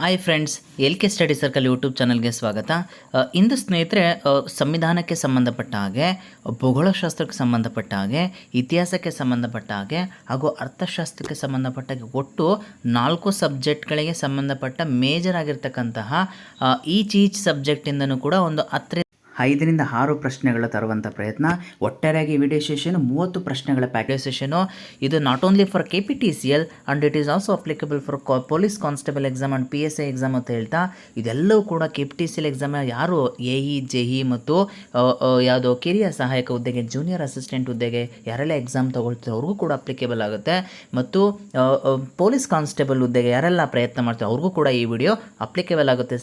Hi friends, L K study circle YouTube ಚಾನಲ್ಗೆ ಸ್ವಾಗತ. ಇಂದು ಸ್ನೇಹಿತರೆ, ಸಂವಿಧಾನಕ್ಕೆ ಸಂಬಂಧಪಟ್ಟ ಹಾಗೆ, ಭೂಗೋಳಶಾಸ್ತ್ರಕ್ಕೆ ಸಂಬಂಧಪಟ್ಟ ಹಾಗೆ, ಇತಿಹಾಸಕ್ಕೆ ಸಂಬಂಧಪಟ್ಟ ಹಾಗೆ ಹಾಗೂ ಅರ್ಥಶಾಸ್ತ್ರಕ್ಕೆ ಸಂಬಂಧಪಟ್ಟ ಹಾಗೆ ಒಟ್ಟು 4 ಸಬ್ಜೆಕ್ಟ್ಗಳಿಗೆ ಸಂಬಂಧಪಟ್ಟ ಮೇಜರ್ ಆಗಿರ್ತಕ್ಕಂತಹ ಈಚ್ ಸಬ್ಜೆಕ್ಟಿಂದನೂ ಕೂಡ ಒಂದು 5ರಿಂದ 6 ಪ್ರಶ್ನೆಗಳ ತರುವಂಥ ಪ್ರಯತ್ನ. ಒಟ್ಟಾರೆಯಾಗಿ ವಿಡಿಯೋ ಸೆಷನ್ 30 ಪ್ರಶ್ನೆಗಳ ಪ್ಯಾಕೇಜ್ ಸೆಷನು. ಇದು not only for KPTCL and it is also applicable for police constable exam and PSI exam ಅಂತ ಹೇಳ್ತಾ, ಇದೆಲ್ಲವೂ ಕೂಡ KPTCL ಎಕ್ಸಾಮ್ ಯಾರು AE JE ಮತ್ತು ಯಾವುದೋ ಕಿರಿಯ ಸಹಾಯಕ ಹುದ್ದೆಗೆ, ಜೂನಿಯರ್ ಅಸಿಸ್ಟೆಂಟ್ ಹುದ್ದೆಗೆ ಯಾರೆಲ್ಲ ಎಕ್ಸಾಮ್ ತೊಗೊಳ್ತಾರೆ ಅವ್ರಿಗೂ ಕೂಡ ಅಪ್ಲಿಕೇಬಲ್ ಆಗುತ್ತೆ. ಮತ್ತು ಪೊಲೀಸ್ ಕಾನ್ಸ್ಟೇಬಲ್ ಹುದ್ದೆಗೆ ಯಾರೆಲ್ಲ ಪ್ರಯತ್ನ ಮಾಡ್ತಾರೆ ಅವ್ರಿಗೂ ಕೂಡ ಈ ವಿಡಿಯೋ ಅಪ್ಲಿಕೇಬಲ್ ಆಗುತ್ತೆ.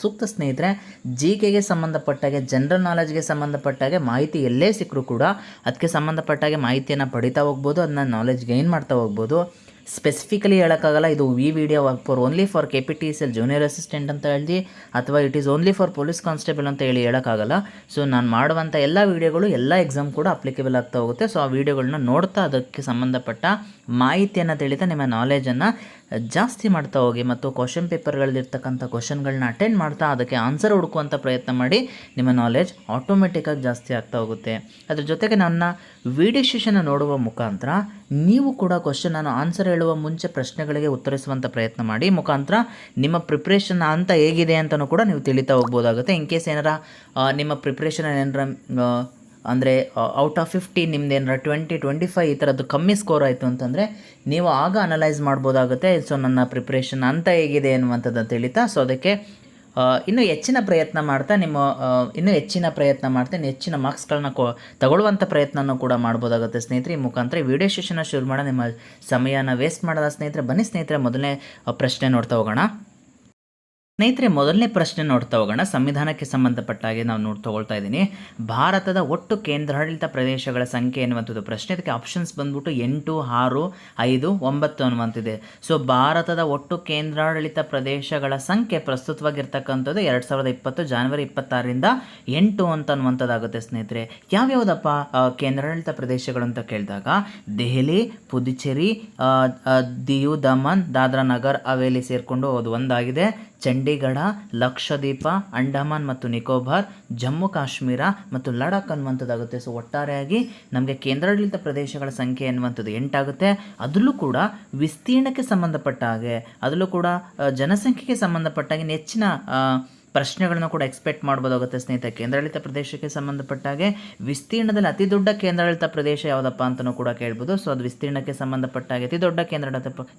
ಸೂಕ್ತ ಸ್ನೇಹಿತರೆ, GKಗೆ ಸಂಬಂಧಪಟ್ಟಾಗೆ, ಜನರಲ್ ನಾಲೆಜ್ಗೆ ಸಂಬಂಧಪಟ್ಟಾಗೆ ಮಾಹಿತಿ ಎಲ್ಲೇ ಸಿಕ್ಕರೂ ಕೂಡ ಅದಕ್ಕೆ ಸಂಬಂಧಪಟ್ಟಾಗೆ ಮಾಹಿತಿಯನ್ನು ಪಡಿತಾ ಹೋಗ್ಬೋದು, ಅದನ್ನ ನಾಲೆಜ್ ಗೈನ್ ಮಾಡ್ತಾ ಹೋಗ್ಬೋದು. ಸ್ಪೆಸಿಫಿಕಲಿ ಹೇಳೋಕ್ಕಾಗಲ್ಲ ಇದು ಈ video only for KPTCL junior assistant ಅಂತ ಹೇಳಿ, ಅಥವಾ it is only for police constable ಅಂತ ಹೇಳೋಕ್ಕಾಗಲ್ಲ. ಸೊ ನಾನು ಮಾಡುವಂಥ ಎಲ್ಲ ವೀಡಿಯೋಗಳು ಎಲ್ಲ ಎಕ್ಸಾಮ್ ಕೂಡ ಅಪ್ಲಿಕೇಬಲ್ ಆಗ್ತಾ ಹೋಗುತ್ತೆ. ಸೊ ಆ ವಿಡಿಯೋಗಳನ್ನ ನೋಡ್ತಾ ಅದಕ್ಕೆ ಸಂಬಂಧಪಟ್ಟ ಮಾಹಿತಿಯನ್ನು ತಿಳಿತಾ ನಿಮ್ಮ ನಾಲೆಜನ್ನು ಜಾಸ್ತಿ ಮಾಡ್ತಾ ಹೋಗಿ, ಮತ್ತು ಕ್ವಶನ್ ಪೇಪರ್ಗಳಲ್ಲಿರ್ತಕ್ಕಂಥ ಕ್ವಶನ್ಗಳನ್ನ ಅಟೆಂಡ್ ಮಾಡ್ತಾ ಅದಕ್ಕೆ ಆನ್ಸರ್ ಹುಡುಕುವಂಥ ಪ್ರಯತ್ನ ಮಾಡಿ. ನಿಮ್ಮ ನಾಲೆಜ್ ಆಟೋಮೆಟಿಕ್ಕಾಗಿ ಜಾಸ್ತಿ ಆಗ್ತಾ ಹೋಗುತ್ತೆ. ಅದ್ರ ಜೊತೆಗೆ ನನ್ನ ವಿಡಿಯೋ ಸೆಷನ್ನ ನೋಡುವ ಮುಖಾಂತರ ನೀವು ಕೂಡ ನಾನು ಆನ್ಸರ್ ಹೇಳುವ ಮುಂಚೆ ಪ್ರಶ್ನೆಗಳಿಗೆ ಉತ್ತರಿಸುವಂಥ ಪ್ರಯತ್ನ ಮಾಡಿ. ಮುಖಾಂತರ ನಿಮ್ಮ ಪ್ರಿಪ್ರೇಷನ್ ಅಂತ ಹೇಗಿದೆ ಅಂತಲೂ ಕೂಡ ನೀವು ತಿಳಿತಾ ಹೋಗ್ಬೋದಾಗುತ್ತೆ. ಇನ್ ಕೇಸ್ ಏನಾರ ನಿಮ್ಮ ಪ್ರಿಪ್ರೇಷನ್ ಏನಾರ ಅಂದರೆ ಔಟ್ ಆಫ್ 50 ನಿಮ್ದು ಏನಾರ 20-25 ಈ ಥರದ್ದು ಕಮ್ಮಿ ಸ್ಕೋರ್ ಆಯಿತು ಅಂತಂದರೆ ನೀವು ಆಗ ಅನಲೈಸ್ ಮಾಡ್ಬೋದಾಗುತ್ತೆ. ಸೊ ನನ್ನ ಪ್ರಿಪ್ರೇಷನ್ ಅಂತ ಹೇಗಿದೆ ಅನ್ನುವಂಥದ್ದು ತಿಳಿತಾ, ಸೊ ಅದಕ್ಕೆ ಇನ್ನೂ ಹೆಚ್ಚಿನ ಪ್ರಯತ್ನ ಮಾಡ್ತಾ ಹೆಚ್ಚಿನ ಮಾರ್ಕ್ಸ್ಗಳನ್ನ ತಗೊಳ್ಳುವಂಥ ಪ್ರಯತ್ನನೂ ಕೂಡ ಮಾಡ್ಬೋದಾಗುತ್ತೆ ಸ್ನೇಹಿತರೆ. ಈ ಮುಖಾಂತರ ವಿಡಿಯೋ ಸೆಷನ್ನ ಶುರು ಮಾಡೋ, ನಿಮ್ಮ ಸಮಯನ ವೇಸ್ಟ್ ಮಾಡೋದ ಸ್ನೇಹಿತರೆ. ಬನ್ನಿ ಸ್ನೇಹಿತರೆ, ಮೊದಲನೇ ಪ್ರಶ್ನೆ ನೋಡ್ತಾ ಹೋಗೋಣ. ಸ್ನೇಹಿತರೆ, ಮೊದಲನೇ ಪ್ರಶ್ನೆ ನೋಡ್ತಾ ಹೋಗೋಣ. ಸಂವಿಧಾನಕ್ಕೆ ಸಂಬಂಧಪಟ್ಟ ಹಾಗೆ ನಾವು ತಗೊಳ್ತಾ ಇದ್ದೀನಿ. ಭಾರತದ ಒಟ್ಟು ಕೇಂದ್ರಾಡಳಿತ ಪ್ರದೇಶಗಳ ಸಂಖ್ಯೆ ಎನ್ನುವಂಥದ್ದು ಪ್ರಶ್ನೆ. ಅದಕ್ಕೆ ಆಪ್ಷನ್ಸ್ ಬಂದ್ಬಿಟ್ಟು 8, 6, 5, 9 ಅನ್ನುವಂತಿದೆ. ಸೊ ಭಾರತದ ಒಟ್ಟು ಕೇಂದ್ರಾಡಳಿತ ಪ್ರದೇಶಗಳ ಸಂಖ್ಯೆ ಪ್ರಸ್ತುತವಾಗಿರ್ತಕ್ಕಂಥದ್ದು 2020 ಜನವರಿ 26ರಿಂದ 8 ಅಂತ ಅನ್ನುವಂಥದ್ದಾಗುತ್ತೆ ಸ್ನೇಹಿತರೆ. ಯಾವ್ಯಾವುದಪ್ಪ ಕೇಂದ್ರಾಡಳಿತ ಪ್ರದೇಶಗಳು ಅಂತ ಕೇಳಿದಾಗ, ದೆಹಲಿ, ಪುದುಚೇರಿ, ದಿಯು ದಮನ್, ದಾದ್ರಾ ನಗರ್ ಹವೇಲಿ ಸೇರಿಕೊಂಡು ಅದು ಒಂದಾಗಿದೆ. ಚಂಡೀಗಢ, ಲಕ್ಷದ್ವೀಪ, ಅಂಡಮಾನ್ ಮತ್ತು ನಿಕೋಬಾರ್, ಜಮ್ಮು ಕಾಶ್ಮೀರ ಮತ್ತು ಲಡಾಖ್ ಅನ್ನುವಂಥದ್ದಾಗುತ್ತೆ. ಸೊ ಒಟ್ಟಾರೆಯಾಗಿ ನಮಗೆ ಕೇಂದ್ರಾಡಳಿತ ಪ್ರದೇಶಗಳ ಸಂಖ್ಯೆ ಎನ್ನುವಂಥದ್ದು 8 ಆಗುತ್ತೆ. ಅದರಲ್ಲೂ ಕೂಡ ವಿಸ್ತೀರ್ಣಕ್ಕೆ ಸಂಬಂಧಪಟ್ಟ ಹಾಗೆ, ಅದರಲ್ಲೂ ಕೂಡ ಜನಸಂಖ್ಯೆಗೆ ಸಂಬಂಧಪಟ್ಟ ಹಾಗೆ ಹೆಚ್ಚಿನ ಪ್ರಶ್ನೆಗಳನ್ನು ಕೂಡ ಎಕ್ಸ್ಪೆಕ್ಟ್ ಮಾಡ್ಬೋದಾಗುತ್ತೆ ಸ್ನೇಹಿತರೆ. ಕೇಂದ್ರಾಡಳಿತ ಪ್ರದೇಶಕ್ಕೆ ಸಂಬಂಧಪಟ್ಟಾಗೆ ವಿಸ್ತೀರ್ಣದಲ್ಲಿ ಅತಿ ದೊಡ್ಡ ಕೇಂದ್ರಾಡಳಿತ ಪ್ರದೇಶ ಯಾವುದಪ್ಪ ಅಂತಲೂ ಕೂಡ ಕೇಳ್ಬೋದು. ಸೊ ಅದು ವಿಸ್ತೀರ್ಣಕ್ಕೆ ಸಂಬಂಧಪಟ್ಟಾಗೆ ಅತಿ ದೊಡ್ಡ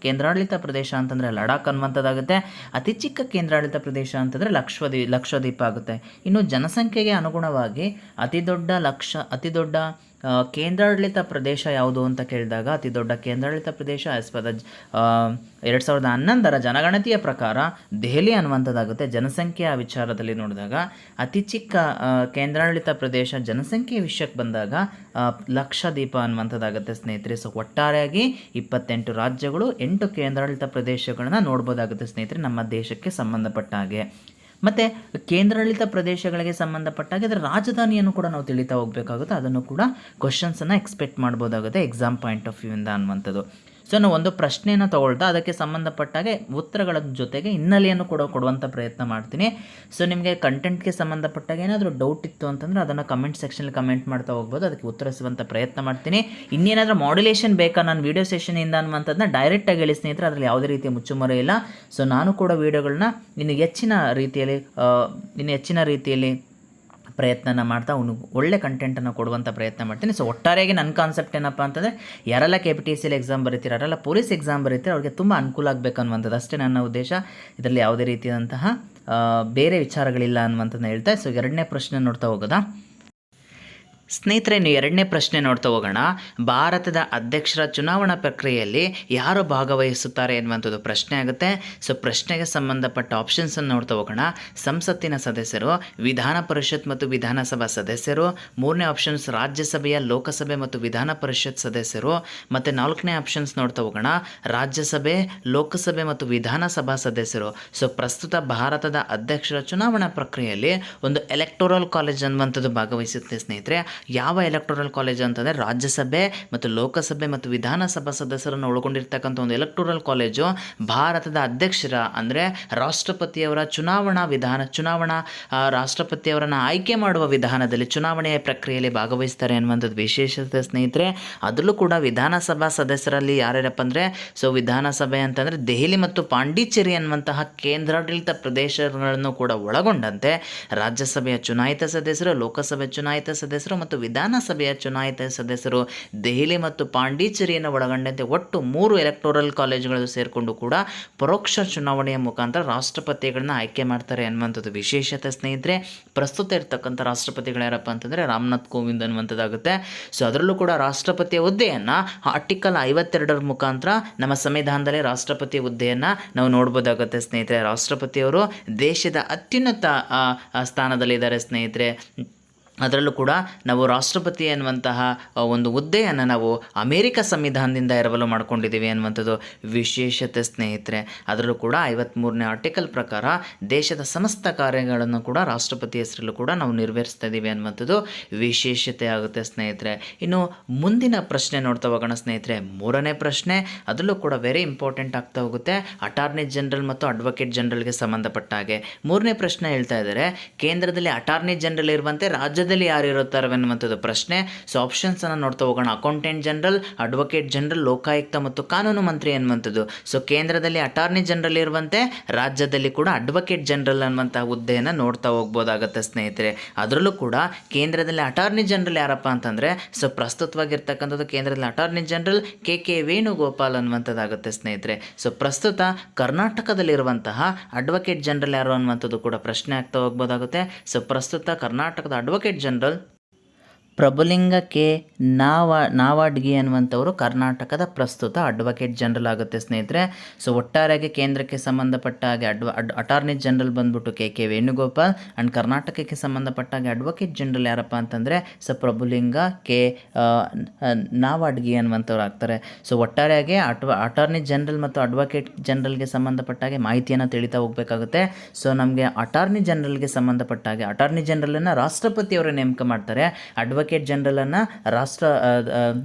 ಕೇಂದ್ರಾಡಳಿತ ಪ್ರದೇಶ ಅಂತಂದರೆ ಲಡಾಖ್ ಅನ್ನುವಂಥದ್ದಾಗುತ್ತೆ. ಅತಿ ಚಿಕ್ಕ ಕೇಂದ್ರಾಡಳಿತ ಪ್ರದೇಶ ಅಂತಂದರೆ ಲಕ್ಷದ್ವೀಪ ಆಗುತ್ತೆ. ಇನ್ನು ಜನಸಂಖ್ಯೆಗೆ ಅನುಗುಣವಾಗಿ ಅತಿ ದೊಡ್ಡ ಕೇಂದ್ರಾಡಳಿತ ಪ್ರದೇಶ ಯಾವುದು ಅಂತ ಕೇಳಿದಾಗ, ಅತಿ ದೊಡ್ಡ ಕೇಂದ್ರಾಡಳಿತ ಪ್ರದೇಶ ಆಸ್ ಪರ್ 2011ರ ಜನಗಣತಿಯ ಪ್ರಕಾರ ದೆಹಲಿ ಅನ್ನುವಂಥದ್ದಾಗುತ್ತೆ. ಜನಸಂಖ್ಯೆಯ ವಿಚಾರದಲ್ಲಿ ನೋಡಿದಾಗ ಅತಿ ಚಿಕ್ಕ ಕೇಂದ್ರಾಡಳಿತ ಪ್ರದೇಶ ಜನಸಂಖ್ಯೆಯ ವಿಷಯಕ್ಕೆ ಬಂದಾಗ ಲಕ್ಷದ್ವೀಪ ಅನ್ನುವಂಥದ್ದಾಗುತ್ತೆ ಸ್ನೇಹಿತರೆ. ಸೊ ಒಟ್ಟಾರೆಯಾಗಿ 28 ರಾಜ್ಯಗಳು, 8 ಕೇಂದ್ರಾಡಳಿತ ಪ್ರದೇಶಗಳನ್ನ ನೋಡ್ಬೋದಾಗುತ್ತೆ ಸ್ನೇಹಿತರೆ ನಮ್ಮ ದೇಶಕ್ಕೆ ಸಂಬಂಧಪಟ್ಟ ಹಾಗೆ. ಮತ್ತು ಕೇಂದ್ರಾಡಳಿತ ಪ್ರದೇಶಗಳಿಗೆ ಸಂಬಂಧಪಟ್ಟಾಗ ಅದರ ರಾಜಧಾನಿಯನ್ನು ಕೂಡ ನಾವು ತಿಳಿತಾ ಹೋಗಬೇಕಾಗುತ್ತೆ. ಅದನ್ನು ಕೂಡ ಕ್ವಶನ್ಸನ್ನು ಎಕ್ಸ್ಪೆಕ್ಟ್ ಮಾಡ್ಬೋದಾಗುತ್ತೆ ಎಕ್ಸಾಮ್ ಪಾಯಿಂಟ್ ಆಫ್ ವ್ಯೂಯಿಂದ ಅನ್ನುವಂಥದ್ದು. ಸೊ ನಾವು ಒಂದು ಪ್ರಶ್ನೆಯನ್ನು ತೊಗೊಳ್ತಾ ಅದಕ್ಕೆ ಸಂಬಂಧಪಟ್ಟಾಗೆ ಉತ್ತರಗಳ ಜೊತೆಗೆ ಹಿನ್ನೆಲೆಯನ್ನು ಕೂಡ ಕೊಡುವಂಥ ಪ್ರಯತ್ನ ಮಾಡ್ತೀನಿ. ಸೊ ನಿಮಗೆ ಕಂಟೆಂಟ್ಗೆ ಸಂಬಂಧಪಟ್ಟಾಗ ಏನಾದರೂ ಡೌಟ್ ಇತ್ತು ಅಂತಂದರೆ ಅದನ್ನು ಕಮೆಂಟ್ ಸೆಕ್ಷನಲ್ಲಿ ಕಮೆಂಟ್ ಮಾಡ್ತಾ ಹೋಗ್ಬೋದು, ಅದಕ್ಕೆ ಉತ್ತರಿಸುವಂಥ ಪ್ರಯತ್ನ ಮಾಡ್ತೀನಿ. ಇನ್ನೇನಾದರೂ ಮಾಡ್ಯುಲೇಷನ್ ಬೇಕಾ ನಾನು ವಿಡಿಯೋ ಸೆಷನಿಂದ ಅನ್ನುವಂಥದ್ದನ್ನ ಡೈರೆಕ್ಟಾಗಿ ಹೇಳಿ ಸ್ನೇಹಿತರೆ, ಅದರಲ್ಲಿ ಯಾವುದೇ ರೀತಿಯ ಮುಚ್ಚುಮರೆ ಇಲ್ಲ. ಸೊ ನಾನು ಕೂಡ ವೀಡಿಯೋಗಳನ್ನ ಇನ್ನು ಹೆಚ್ಚಿನ ರೀತಿಯಲ್ಲಿ ಪ್ರಯತ್ನ ಮಾಡ್ತಾ ಒಳ್ಳೆ ಕಂಟೆಂಟನ್ನು ಕೊಡುವಂಥ ಪ್ರಯತ್ನ ಮಾಡ್ತೀನಿ. ಸೊ ಒಟ್ಟಾರೆಯಾಗಿ ನನ್ನ ಕಾನ್ಸೆಪ್ಟ್ ಏನಪ್ಪ ಅಂತಂದರೆ, ಯಾರೆಲ್ಲ KPTCL ಎಕ್ಸಾಮ್ ಬರೀತೀರ, ಯಾರೆಲ್ಲ ಪೊಲೀಸ್ ಎಕ್ಸಾಮ್ ಬರೀತೀರ, ಅವ್ರಿಗೆ ತುಂಬ ಅನುಕೂಲ ಆಗಬೇಕು ಅನ್ನುವಂಥದ್ದು ಅಷ್ಟೇ ನನ್ನ ಉದ್ದೇಶ. ಇದರಲ್ಲಿ ಯಾವುದೇ ರೀತಿಯಾದಂತಹ ಬೇರೆ ವಿಚಾರಗಳಿಲ್ಲ ಅನ್ನುವಂಥದ್ದನ್ನ ಹೇಳ್ತಾ, ಸೊ ಎರಡನೇ ಪ್ರಶ್ನೆ ನೋಡ್ತಾ ಹೋಗೋದಾ ಸ್ನೇಹಿತರೆ? ನೀವು ಎರಡನೇ ಪ್ರಶ್ನೆ ನೋಡ್ತಾ ಹೋಗೋಣ. ಭಾರತದ ಅಧ್ಯಕ್ಷರ ಚುನಾವಣಾ ಪ್ರಕ್ರಿಯೆಯಲ್ಲಿ ಯಾರು ಭಾಗವಹಿಸುತ್ತಾರೆ ಎನ್ನುವಂಥದ್ದು ಪ್ರಶ್ನೆ ಆಗುತ್ತೆ. ಸೊ ಪ್ರಶ್ನೆಗೆ ಸಂಬಂಧಪಟ್ಟ ಆಪ್ಷನ್ಸನ್ನು ನೋಡ್ತಾ ಹೋಗೋಣ. ಸಂಸತ್ತಿನ ಸದಸ್ಯರು, ವಿಧಾನ ಪರಿಷತ್ ಮತ್ತು ವಿಧಾನಸಭಾ ಸದಸ್ಯರು. ಮೂರನೇ ಆಪ್ಷನ್ಸ್ ರಾಜ್ಯಸಭೆಯ, ಲೋಕಸಭೆ ಮತ್ತು ವಿಧಾನ ಪರಿಷತ್ ಸದಸ್ಯರು. ಮತ್ತು ನಾಲ್ಕನೇ ಆಪ್ಷನ್ಸ್ ನೋಡ್ತಾ ಹೋಗೋಣ, ರಾಜ್ಯಸಭೆ, ಲೋಕಸಭೆ ಮತ್ತು ವಿಧಾನಸಭಾ ಸದಸ್ಯರು. ಸೊ ಪ್ರಸ್ತುತ ಭಾರತದ ಅಧ್ಯಕ್ಷರ ಚುನಾವಣಾ ಪ್ರಕ್ರಿಯೆಯಲ್ಲಿ ಒಂದು ಎಲೆಕ್ಟೋರಲ್ ಕಾಲೇಜ್ ಅನ್ನುವಂಥದ್ದು ಭಾಗವಹಿಸುತ್ತೆ ಸ್ನೇಹಿತರೆ. ಯಾವ ಎಲೆಕ್ಟೋರಲ್ ಕಾಲೇಜ್ ಅಂತಂದರೆ ರಾಜ್ಯಸಭೆ ಮತ್ತು ಲೋಕಸಭೆ ಮತ್ತು ವಿಧಾನಸಭಾ ಸದಸ್ಯರನ್ನು ಒಳಗೊಂಡಿರ್ತಕ್ಕಂಥ ಒಂದು ಎಲೆಕ್ಟೋರಲ್ ಕಾಲೇಜು ಭಾರತದ ಅಧ್ಯಕ್ಷರ ಅಂದರೆ ರಾಷ್ಟ್ರಪತಿಯವರ ರಾಷ್ಟ್ರಪತಿಯವರನ್ನು ಆಯ್ಕೆ ಮಾಡುವ ವಿಧಾನದಲ್ಲಿ ಚುನಾವಣೆಯ ಪ್ರಕ್ರಿಯೆಯಲ್ಲಿ ಭಾಗವಹಿಸ್ತಾರೆ ಅನ್ನುವಂಥದ್ದು ವಿಶೇಷತೆ ಸ್ನೇಹಿತರೆ. ಅದರಲ್ಲೂ ಕೂಡ ವಿಧಾನಸಭಾ ಸದಸ್ಯರಲ್ಲಿ ಯಾರ್ಯಾರಪ್ಪ ಅಂದರೆ ವಿಧಾನಸಭೆ ಅಂತಂದರೆ ದೆಹಲಿ ಮತ್ತು ಪಾಂಡಿಚೇರಿ ಅನ್ನುವಂತಹ ಕೇಂದ್ರಾಡಳಿತ ಪ್ರದೇಶಗಳನ್ನು ಕೂಡ ಒಳಗೊಂಡಂತೆ ರಾಜ್ಯಸಭೆಯ ಚುನಾಯಿತ ಸದಸ್ಯರು, ಲೋಕಸಭೆ ಚುನಾಯಿತ ಸದಸ್ಯರು ಮತ್ತು ವಿಧಾನಸಭೆಯ ಚುನಾಯಿತ ಸದಸ್ಯರು ದೆಹಲಿ ಮತ್ತು ಪಾಂಡಿಚೇರಿಯನ್ನು ಒಳಗೊಂಡಂತೆ ಒಟ್ಟು 3 ಎಲೆಕ್ಟೋರಲ್ ಕಾಲೇಜುಗಳು ಸೇರಿಕೊಂಡು ಕೂಡ ಪರೋಕ್ಷ ಚುನಾವಣೆಯ ಮುಖಾಂತರ ರಾಷ್ಟ್ರಪತಿಗಳನ್ನ ಆಯ್ಕೆ ಮಾಡ್ತಾರೆ ಅನ್ನುವಂಥದ್ದು ವಿಶೇಷತೆ ಸ್ನೇಹಿತರೆ. ಪ್ರಸ್ತುತ ಇರ್ತಕ್ಕಂಥ ರಾಷ್ಟ್ರಪತಿಗಳು ಯಾರಪ್ಪ ಅಂತಂದರೆ ರಾಮನಾಥ್ ಕೋವಿಂದ್ ಅನ್ನುವಂಥದ್ದಾಗುತ್ತೆ. ಸೊ ಅದರಲ್ಲೂ ಕೂಡ ರಾಷ್ಟ್ರಪತಿಯ ಹುದ್ದೆಯನ್ನು ಆರ್ಟಿಕಲ್ 52 ಮುಖಾಂತರ ನಮ್ಮ ಸಂವಿಧಾನದಲ್ಲಿ ರಾಷ್ಟ್ರಪತಿ ಹುದ್ದೆಯನ್ನು ನಾವು ನೋಡ್ಬೋದಾಗುತ್ತೆ ಸ್ನೇಹಿತರೆ. ರಾಷ್ಟ್ರಪತಿಯವರು ದೇಶದ ಅತ್ಯುನ್ನತ ಸ್ಥಾನದಲ್ಲಿದ್ದಾರೆ ಸ್ನೇಹಿತರೆ. ಅದರಲ್ಲೂ ಕೂಡ ನಾವು ರಾಷ್ಟ್ರಪತಿ ಅನ್ನುವಂತಹ ಒಂದು ಹುದ್ದೆಯನ್ನು ನಾವು ಅಮೇರಿಕ ಸಂವಿಧಾನದಿಂದ ಎರವಲು ಮಾಡ್ಕೊಂಡಿದ್ದೀವಿ ಅನ್ನುವಂಥದ್ದು ವಿಶೇಷತೆ ಸ್ನೇಹಿತರೆ. ಅದರಲ್ಲೂ ಕೂಡ 53ನೇ ಆರ್ಟಿಕಲ್ ಪ್ರಕಾರ ದೇಶದ ಸಮಸ್ತ ಕಾರ್ಯಗಳನ್ನು ಕೂಡ ರಾಷ್ಟ್ರಪತಿ ಹೆಸರಲ್ಲೂ ಕೂಡ ನಾವು ನೆರವೇರಿಸ್ತಾ ಇದ್ದೀವಿ ಅನ್ನುವಂಥದ್ದು ವಿಶೇಷತೆ ಆಗುತ್ತೆ ಸ್ನೇಹಿತರೆ. ಇನ್ನು ಮುಂದಿನ ಪ್ರಶ್ನೆ ನೋಡ್ತಾ ಹೋಗೋಣ ಸ್ನೇಹಿತರೆ. 3ನೇ ಪ್ರಶ್ನೆ, ಅದರಲ್ಲೂ ಕೂಡ ವೆರಿ ಇಂಪಾರ್ಟೆಂಟ್ ಆಗ್ತಾ ಹೋಗುತ್ತೆ. ಅಟಾರ್ನಿ ಜನರಲ್ ಮತ್ತು ಅಡ್ವೊಕೇಟ್ ಜನರಲ್ಗೆ ಸಂಬಂಧಪಟ್ಟ ಹಾಗೆ 3ನೇ ಪ್ರಶ್ನೆ ಹೇಳ್ತಾ ಇದ್ದಾರೆ, ಕೇಂದ್ರದಲ್ಲಿ ಅಟಾರ್ನಿ ಜನರಲ್ ಇರುವಂತೆ ರಾಜ್ಯದಲ್ಲಿ ಯಾರು ಇರುತ್ತಾರೆ ಅನ್ನುವಂಥದ್ದು ಪ್ರಶ್ನೆ. ಸೊ ಆಪ್ಷನ್ಸ್ ಅನ್ನು ನೋಡ್ತಾ ಹೋಗೋಣ. Accountant general, advocate general, Lokayukta ಮತ್ತು ಕಾನೂನು ಮಂತ್ರಿ ಅನ್ನುವಂಥದ್ದು. ಸೊ ಕೇಂದ್ರದಲ್ಲಿ ಅಟಾರ್ನಿ ಜನರಲ್ ಇರುವಂತೆ ರಾಜ್ಯದಲ್ಲಿ ಕೂಡ ಅಡ್ವೊಕೇಟ್ ಜನರಲ್ ಅನ್ನುವಂಥ ಹುದ್ದೆಯನ್ನು ನೋಡ್ತಾ ಹೋಗ್ಬೋದಾಗತ್ತೆ ಸ್ನೇಹಿತರೆ. ಅದರಲ್ಲೂ ಕೂಡ ಕೇಂದ್ರದಲ್ಲಿ ಅಟಾರ್ನಿ ಜನರಲ್ ಯಾರಪ್ಪ ಅಂತಂದರೆ ಪ್ರಸ್ತುತವಾಗಿರ್ತಕ್ಕಂಥದ್ದು ಕೇಂದ್ರದಲ್ಲಿ ಅಟಾರ್ನಿ ಜನರಲ್ ಕೆ ವೇಣುಗೋಪಾಲ್ ಅನ್ನುವಂಥದ್ದಾಗುತ್ತೆ ಸ್ನೇಹಿತರೆ. ಸೊ ಪ್ರಸ್ತುತ ಕರ್ನಾಟಕದಲ್ಲಿರುವಂತಹ ಅಡ್ವೊಕೇಟ್ ಜನರಲ್ ಯಾರು ಅನ್ನುವಂಥದ್ದು ಕೂಡ ಪ್ರಶ್ನೆ ಆಗ್ತಾ ಹೋಗ್ಬೋದಾಗುತ್ತೆ. ಸೊ ಪ್ರಸ್ತುತ ಕರ್ನಾಟಕದ ಅಡ್ವೊಕೇಟ್ ಜನರಲ್ ಪ್ರಭುಲಿಂಗ ಕೆ ನಾವಾಡ್ಗಿ ಅನ್ನುವಂಥವರು ಕರ್ನಾಟಕದ ಪ್ರಸ್ತುತ ಅಡ್ವೊಕೇಟ್ ಜನರಲ್ ಆಗುತ್ತೆ ಸ್ನೇಹಿತರೆ. ಸೊ ಒಟ್ಟಾರೆಯಾಗಿ ಕೇಂದ್ರಕ್ಕೆ ಸಂಬಂಧಪಟ್ಟ ಹಾಗೆ ಅಟಾರ್ನಿ ಜನರಲ್ ಬಂದ್ಬಿಟ್ಟು ಕೆ ವೇಣುಗೋಪಾಲ್ ಆ್ಯಂಡ್ ಕರ್ನಾಟಕಕ್ಕೆ ಸಂಬಂಧಪಟ್ಟ ಹಾಗೆ ಅಡ್ವೊಕೇಟ್ ಜನರಲ್ ಯಾರಪ್ಪ ಅಂತಂದರೆ ಪ್ರಭುಲಿಂಗ ಕೆ ನಾವಾಡ್ಗಿ ಅನ್ನುವಂಥವ್ರು ಆಗ್ತಾರೆ. ಸೊ ಒಟ್ಟಾರೆಯಾಗಿ ಅಟಾರ್ನಿ ಜನರಲ್ ಮತ್ತು ಅಡ್ವೊಕೇಟ್ ಜನರಲ್ಗೆ ಸಂಬಂಧಪಟ್ಟ ಹಾಗೆ ಮಾಹಿತಿಯನ್ನು ತಿಳಿತಾ ಹೋಗಬೇಕಾಗುತ್ತೆ. ಸೊ ನಮಗೆ ಅಟಾರ್ನಿ ಜನರಲ್ಗೆ ಸಂಬಂಧಪಟ್ಟ ಹಾಗೆ ಅಟಾರ್ನಿ ಜನರಲನ್ನು ರಾಷ್ಟ್ರಪತಿಯವರು ನೇಮಕ ಮಾಡ್ತಾರೆ. ಅಡ್ವೊಕೇಟ್ ಜನರಲನ್ನು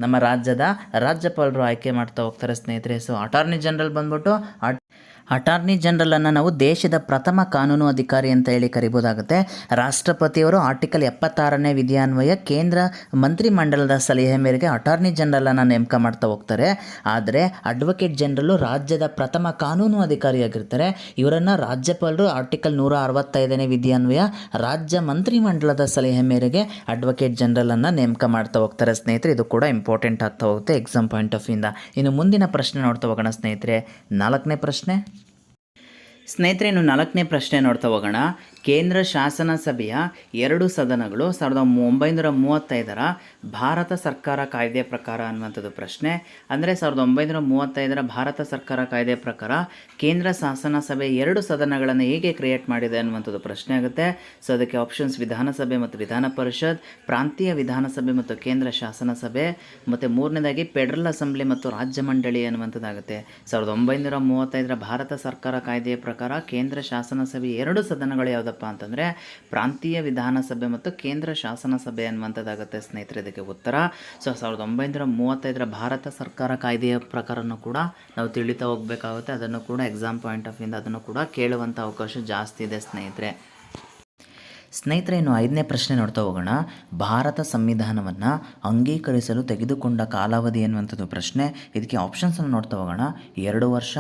ನಮ್ಮ ರಾಜ್ಯದ ರಾಜ್ಯಪಾಲರು ಆಯ್ಕೆ ಮಾಡ್ತಾ ಹೋಗ್ತಾರೆ ಸ್ನೇಹಿತರೆ. ಸೊ ಅಟಾರ್ನಿ ಜನರಲ್ ಬಂದ್ಬಿಟ್ಟು ಅಟಾರ್ನಿ ಜನರಲನ್ನು ನಾವು ದೇಶದ ಪ್ರಥಮ ಕಾನೂನು ಅಧಿಕಾರಿ ಅಂತ ಹೇಳಿ ಕರಿಬೋದಾಗುತ್ತೆ. ರಾಷ್ಟ್ರಪತಿಯವರು ಆರ್ಟಿಕಲ್ 76ನೇ ವಿಧಿಯನ್ವಯ ಕೇಂದ್ರ ಮಂತ್ರಿಮಂಡಲದ ಸಲಹೆ ಮೇರೆಗೆ ಅಟಾರ್ನಿ ಜನರಲನ್ನು ನೇಮಕ ಮಾಡ್ತಾ ಹೋಗ್ತಾರೆ. ಆದರೆ ಅಡ್ವೊಕೇಟ್ ಜನರಲ್ಲು ರಾಜ್ಯದ ಪ್ರಥಮ ಕಾನೂನು ಅಧಿಕಾರಿಯಾಗಿರ್ತಾರೆ. ಇವರನ್ನು ರಾಜ್ಯಪಾಲರು ಆರ್ಟಿಕಲ್ 165ನೇ ವಿಧಿಯನ್ವಯ ರಾಜ್ಯ ಮಂತ್ರಿಮಂಡಲದ ಸಲಹೆ ಮೇರೆಗೆ ಅಡ್ವೊಕೇಟ್ ಜನರಲನ್ನು ನೇಮಕ ಮಾಡ್ತಾ ಹೋಗ್ತಾರೆ ಸ್ನೇಹಿತರೆ. ಇದು ಕೂಡ ಇಂಪಾರ್ಟೆಂಟ್ ಆಗ್ತಾ ಹೋಗುತ್ತೆ ಎಕ್ಸಾಮ್ ಪಾಯಿಂಟ್ ಆಫ್ ವ್ಯೂಯಿಂದ. ಇನ್ನು ಮುಂದಿನ ಪ್ರಶ್ನೆ ನೋಡ್ತಾ ಹೋಗೋಣ ಸ್ನೇಹಿತರೆ. 4ನೇ ಪ್ರಶ್ನೆ ಸ್ನೇಹಿತರೆ, ಇನ್ನು 4ನೇ ಪ್ರಶ್ನೆ ನೋಡ್ತಾ ಹೋಗೋಣ. ಕೇಂದ್ರ ಶಾಸನ ಸಭೆಯ 2 ಸದನಗಳು 1935ರ ಭಾರತ ಸರ್ಕಾರ ಕಾಯ್ದೆ ಪ್ರಕಾರ ಅನ್ನುವಂಥದ್ದು ಪ್ರಶ್ನೆ. ಅಂದರೆ 1935ರ ಭಾರತ ಸರ್ಕಾರ ಕಾಯ್ದೆ ಪ್ರಕಾರ ಕೇಂದ್ರ ಶಾಸನ ಸಭೆ 2 ಸದನಗಳನ್ನು ಹೇಗೆ ಕ್ರಿಯೇಟ್ ಮಾಡಿದೆ ಅನ್ನುವಂಥದ್ದು ಪ್ರಶ್ನೆ ಆಗುತ್ತೆ. ಸೊ ಅದಕ್ಕೆ ಆಪ್ಷನ್ಸ್ ವಿಧಾನಸಭೆ ಮತ್ತು ವಿಧಾನ ಪರಿಷತ್, ಪ್ರಾಂತೀಯ ವಿಧಾನಸಭೆ ಮತ್ತು ಕೇಂದ್ರ ಶಾಸನ ಸಭೆ, ಮತ್ತು 3ನೇದಾಗಿ ಫೆಡರಲ್ ಅಸೆಂಬ್ಲಿ ಮತ್ತು ರಾಜ್ಯ ಮಂಡಳಿ ಅನ್ನುವಂಥದ್ದಾಗುತ್ತೆ. 1935ರ ಭಾರತ ಸರ್ಕಾರ ಕಾಯ್ದೆಯ ಪ್ರಕಾರ ಕೇಂದ್ರ ಶಾಸನ ಸಭೆ 2 ಸದನಗಳು ಯಾವುದಪ್ಪ ಅಂತಂದರೆ ಪ್ರಾಂತೀಯ ವಿಧಾನಸಭೆ ಮತ್ತು ಕೇಂದ್ರ ಶಾಸನ ಸಭೆ ಅನ್ನುವಂಥದ್ದಾಗುತ್ತೆ ಸ್ನೇಹಿತರೆ ಇದಕ್ಕೆ ಉತ್ತರ. ಸೊ 1935ರ ಭಾರತ ಸರ್ಕಾರ ಕಾಯ್ದೆಯ ಪ್ರಕಾರನೂ ಕೂಡ ನಾವು ತಿಳಿತಾ ಹೋಗಬೇಕಾಗುತ್ತೆ. ಅದನ್ನು ಕೂಡ ಎಕ್ಸಾಮ್ ಪಾಯಿಂಟ್ ಆಫ್ ವ್ಯೂಯಿಂದ ಅದನ್ನು ಕೂಡ ಕೇಳುವಂಥ ಅವಕಾಶ ಜಾಸ್ತಿ ಇದೆ ಸ್ನೇಹಿತರೆ. ಇನ್ನು 5ನೇ ಪ್ರಶ್ನೆ ನೋಡ್ತಾ ಹೋಗೋಣ. ಭಾರತ ಸಂವಿಧಾನವನ್ನು ಅಂಗೀಕರಿಸಲು ತೆಗೆದುಕೊಂಡ ಕಾಲಾವಧಿ ಎನ್ನುವಂಥದ್ದು ಪ್ರಶ್ನೆ. ಇದಕ್ಕೆ ಆಪ್ಷನ್ಸನ್ನು ನೋಡ್ತಾ ಹೋಗೋಣ. 2 ವರ್ಷ,